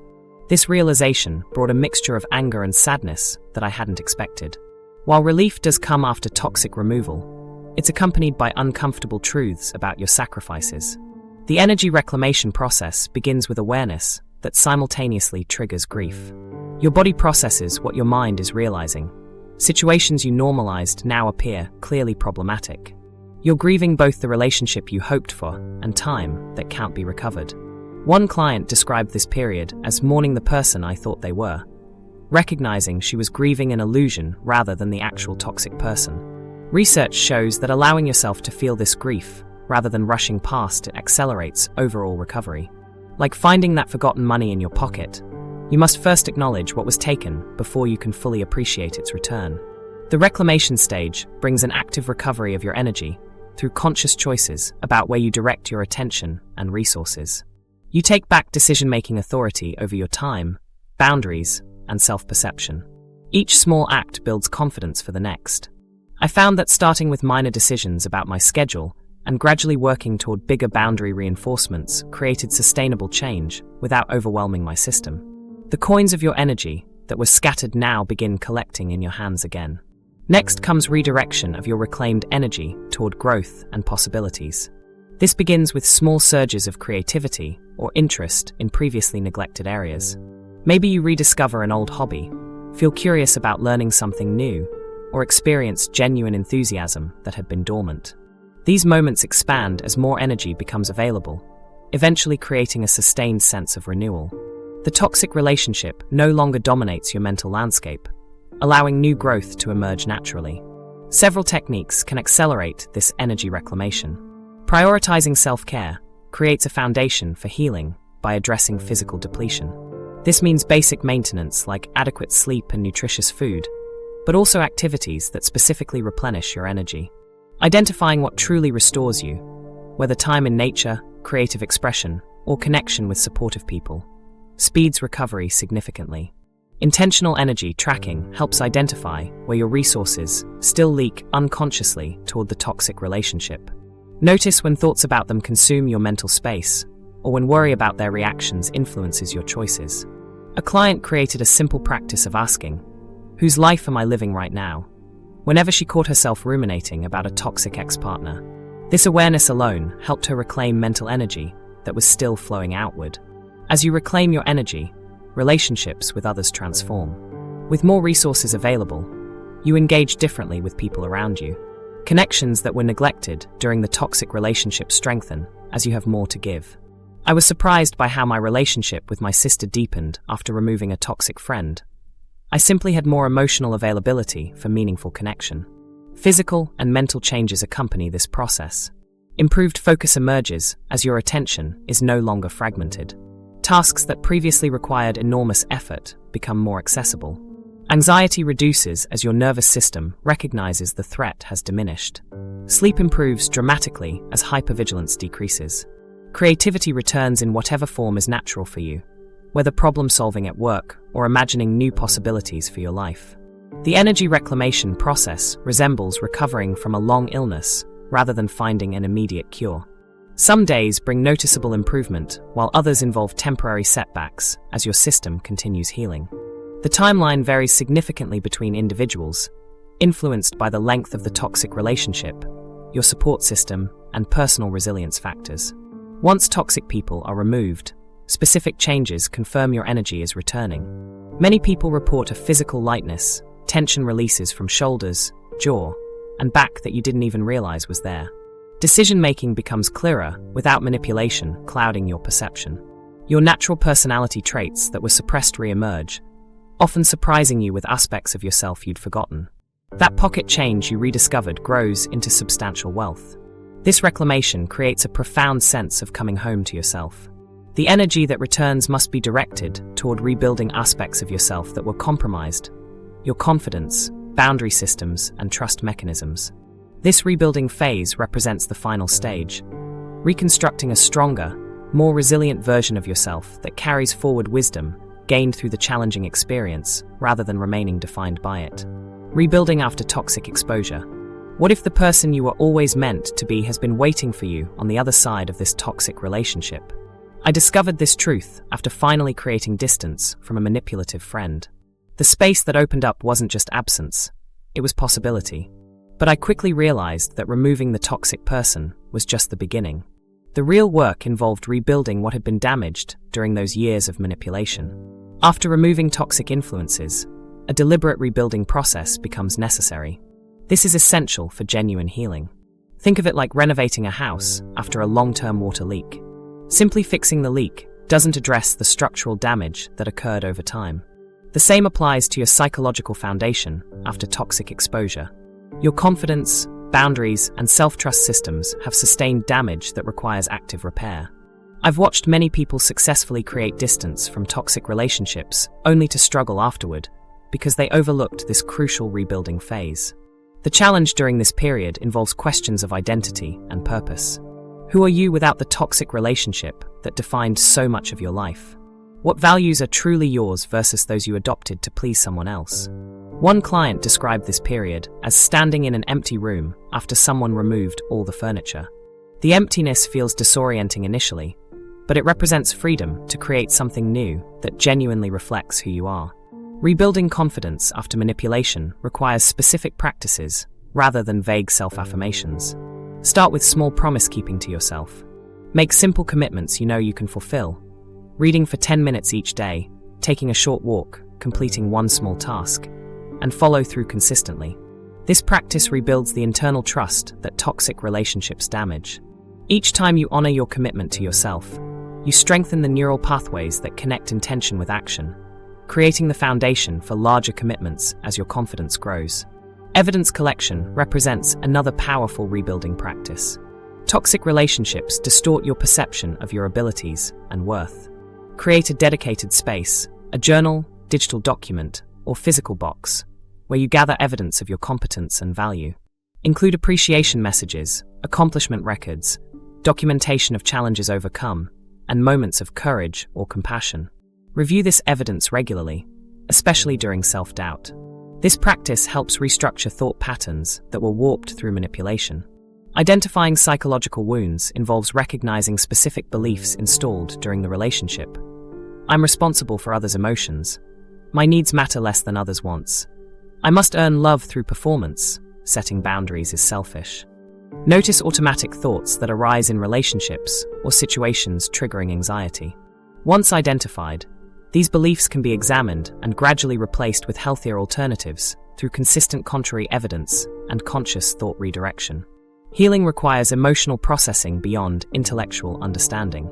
This realization brought a mixture of anger and sadness that I hadn't expected. While relief does come after toxic removal, it's accompanied by uncomfortable truths about your sacrifices. The energy reclamation process begins with awareness that simultaneously triggers grief. Your body processes what your mind is realizing. Situations you normalized now appear clearly problematic. You're grieving both the relationship you hoped for and time that can't be recovered. One client described this period as mourning the person I thought they were, recognizing she was grieving an illusion rather than the actual toxic person. Research shows that allowing yourself to feel this grief, rather than rushing past it, accelerates overall recovery. Like finding that forgotten money in your pocket, you must first acknowledge what was taken before you can fully appreciate its return. The reclamation stage brings an active recovery of your energy through conscious choices about where you direct your attention and resources. You take back decision-making authority over your time, boundaries, and self-perception. Each small act builds confidence for the next. I found that starting with minor decisions about my schedule and gradually working toward bigger boundary reinforcements created sustainable change without overwhelming my system. The coins of your energy that were scattered now begin collecting in your hands again. Next comes redirection of your reclaimed energy toward growth and possibilities. This begins with small surges of creativity or interest in previously neglected areas. Maybe you rediscover an old hobby, feel curious about learning something new, or experience genuine enthusiasm that had been dormant. These moments expand as more energy becomes available, eventually creating a sustained sense of renewal. The toxic relationship no longer dominates your mental landscape, allowing new growth to emerge naturally. Several techniques can accelerate this energy reclamation. Prioritizing self-care creates a foundation for healing by addressing physical depletion. This means basic maintenance like adequate sleep and nutritious food, but also activities that specifically replenish your energy. Identifying what truly restores you, whether time in nature, creative expression, or connection with supportive people, speeds recovery significantly. Intentional energy tracking helps identify where your resources still leak unconsciously toward the toxic relationship. Notice when thoughts about them consume your mental space, or when worry about their reactions influences your choices. A client created a simple practice of asking, "Whose life am I living right now?" whenever she caught herself ruminating about a toxic ex-partner. This awareness alone helped her reclaim mental energy that was still flowing outward. As you reclaim your energy, relationships with others transform. With more resources available, you engage differently with people around you. Connections that were neglected during the toxic relationship strengthen as you have more to give. I was surprised by how my relationship with my sister deepened after removing a toxic friend. I simply had more emotional availability for meaningful connection. Physical and mental changes accompany this process. Improved focus emerges as your attention is no longer fragmented. Tasks that previously required enormous effort become more accessible. Anxiety reduces as your nervous system recognizes the threat has diminished. Sleep improves dramatically as hypervigilance decreases. Creativity returns in whatever form is natural for you, whether problem-solving at work or imagining new possibilities for your life. The energy reclamation process resembles recovering from a long illness rather than finding an immediate cure. Some days bring noticeable improvement, while others involve temporary setbacks as your system continues healing. The timeline varies significantly between individuals, influenced by the length of the toxic relationship, your support system, and personal resilience factors. Once toxic people are removed, specific changes confirm your energy is returning. Many people report a physical lightness, tension releases from shoulders, jaw, and back that you didn't even realize was there. Decision-making becomes clearer without manipulation clouding your perception. Your natural personality traits that were suppressed re-emerge, often surprising you with aspects of yourself you'd forgotten. That pocket change you rediscovered grows into substantial wealth. This reclamation creates a profound sense of coming home to yourself. The energy that returns must be directed toward rebuilding aspects of yourself that were compromised: your confidence, boundary systems, and trust mechanisms. This rebuilding phase represents the final stage, reconstructing a stronger, more resilient version of yourself that carries forward wisdom gained through the challenging experience rather than remaining defined by it. Rebuilding after toxic exposure. What if the person you were always meant to be has been waiting for you on the other side of this toxic relationship? I discovered this truth after finally creating distance from a manipulative friend. The space that opened up wasn't just absence, it was possibility. But I quickly realized that removing the toxic person was just the beginning. The real work involved rebuilding what had been damaged during those years of manipulation. After removing toxic influences, a deliberate rebuilding process becomes necessary. This is essential for genuine healing. Think of it like renovating a house after a long-term water leak. Simply fixing the leak doesn't address the structural damage that occurred over time. The same applies to your psychological foundation after toxic exposure. Your confidence, boundaries, and self-trust systems have sustained damage that requires active repair. I've watched many people successfully create distance from toxic relationships only to struggle afterward because they overlooked this crucial rebuilding phase. The challenge during this period involves questions of identity and purpose. Who are you without the toxic relationship that defined so much of your life? What values are truly yours versus those you adopted to please someone else? One client described this period as standing in an empty room after someone removed all the furniture. The emptiness feels disorienting initially, but it represents freedom to create something new that genuinely reflects who you are. Rebuilding confidence after manipulation requires specific practices rather than vague self-affirmations. Start with small promise-keeping to yourself. Make simple commitments you know you can fulfill. Reading for 10 minutes each day, taking a short walk, completing one small task, and follow through consistently. This practice rebuilds the internal trust that toxic relationships damage. Each time you honor your commitment to yourself, you strengthen the neural pathways that connect intention with action, creating the foundation for larger commitments as your confidence grows. Evidence collection represents another powerful rebuilding practice. Toxic relationships distort your perception of your abilities and worth. Create a dedicated space, a journal, digital document, or physical box, where you gather evidence of your competence and value. Include appreciation messages, accomplishment records, documentation of challenges overcome, and moments of courage or compassion. Review this evidence regularly, especially during self-doubt. This practice helps restructure thought patterns that were warped through manipulation. Identifying psychological wounds involves recognizing specific beliefs installed during the relationship. I'm responsible for others' emotions. My needs matter less than others' wants. I must earn love through performance. Setting boundaries is selfish. Notice automatic thoughts that arise in relationships or situations triggering anxiety. Once identified, these beliefs can be examined and gradually replaced with healthier alternatives through consistent contrary evidence and conscious thought redirection. Healing requires emotional processing beyond intellectual understanding.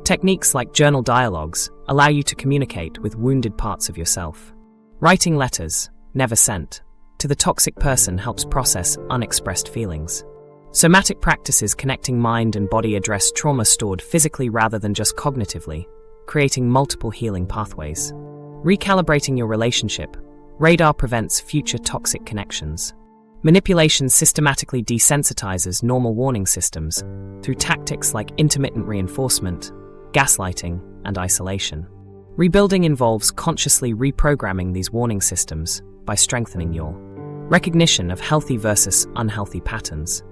Techniques like journal dialogues allow you to communicate with wounded parts of yourself. Writing letters, never sent, to the toxic person helps process unexpressed feelings. Somatic practices connecting mind and body address trauma stored physically rather than just cognitively, creating multiple healing pathways. Recalibrating your relationship, radar prevents future toxic connections. Manipulation systematically desensitizes normal warning systems through tactics like intermittent reinforcement, gaslighting, and isolation. Rebuilding involves consciously reprogramming these warning systems by strengthening your recognition of healthy versus unhealthy patterns.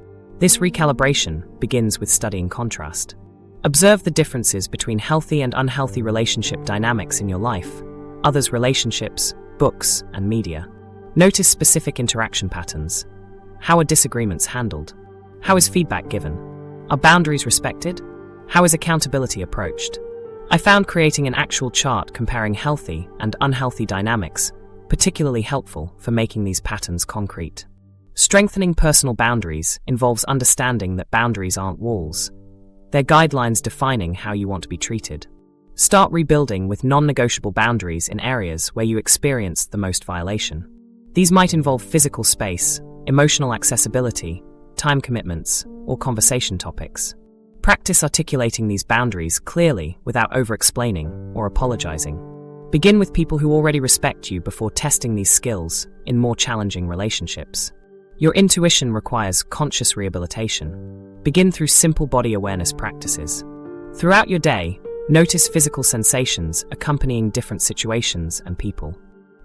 This recalibration begins with studying contrast. Observe the differences between healthy and unhealthy relationship dynamics in your life, others' relationships, books, and media. Notice specific interaction patterns. How are disagreements handled? How is feedback given? Are boundaries respected? How is accountability approached? I found creating an actual chart comparing healthy and unhealthy dynamics particularly helpful for making these patterns concrete. Strengthening personal boundaries involves understanding that boundaries aren't walls. They're guidelines defining how you want to be treated. Start rebuilding with non-negotiable boundaries in areas where you experienced the most violation. These might involve physical space, emotional accessibility, time commitments, or conversation topics. Practice articulating these boundaries clearly without over-explaining or apologizing. Begin with people who already respect you before testing these skills in more challenging relationships. Your intuition requires conscious rehabilitation. Begin through simple body awareness practices. Throughout your day, notice physical sensations accompanying different situations and people.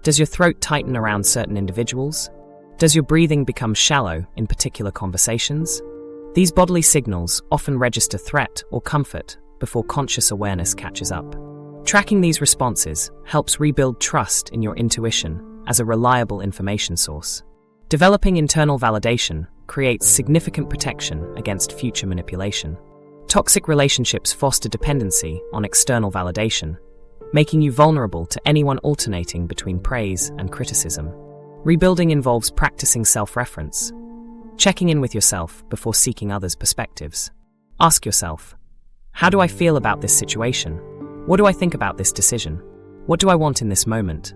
Does your throat tighten around certain individuals? Does your breathing become shallow in particular conversations? These bodily signals often register threat or comfort before conscious awareness catches up. Tracking these responses helps rebuild trust in your intuition as a reliable information source. Developing internal validation creates significant protection against future manipulation. Toxic relationships foster dependency on external validation, making you vulnerable to anyone alternating between praise and criticism. Rebuilding involves practicing self-reference, checking in with yourself before seeking others' perspectives. Ask yourself, how do I feel about this situation? What do I think about this decision? What do I want in this moment?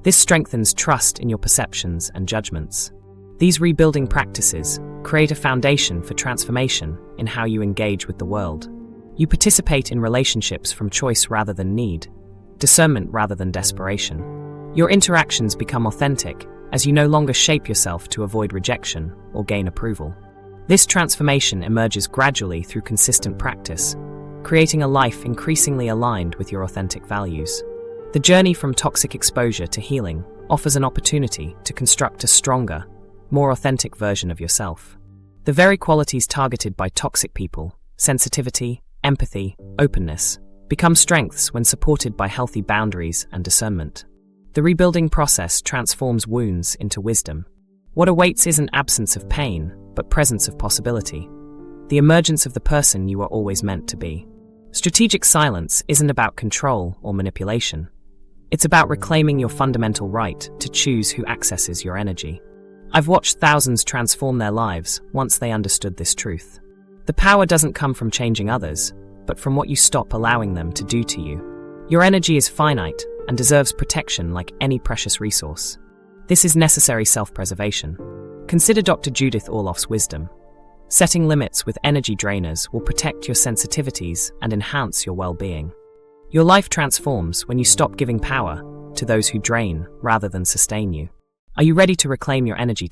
This strengthens trust in your perceptions and judgments. These rebuilding practices create a foundation for transformation in how you engage with the world. You participate in relationships from choice rather than need, discernment rather than desperation. Your interactions become authentic as you no longer shape yourself to avoid rejection or gain approval. This transformation emerges gradually through consistent practice, creating a life increasingly aligned with your authentic values. The journey from toxic exposure to healing offers an opportunity to construct a stronger, more authentic version of yourself. The very qualities targeted by toxic people, sensitivity, empathy, openness, become strengths when supported by healthy boundaries and discernment. The rebuilding process transforms wounds into wisdom. What awaits isn't absence of pain, but presence of possibility. The emergence of the person you are always meant to be. Strategic silence isn't about control or manipulation. It's about reclaiming your fundamental right to choose who accesses your energy. I've watched thousands transform their lives once they understood this truth. The power doesn't come from changing others, but from what you stop allowing them to do to you. Your energy is finite and deserves protection like any precious resource. This is necessary self-preservation. Consider Dr. Judith Orloff's wisdom. Setting limits with energy drainers will protect your sensitivities and enhance your well-being. Your life transforms when you stop giving power to those who drain rather than sustain you. Are you ready to reclaim your energy?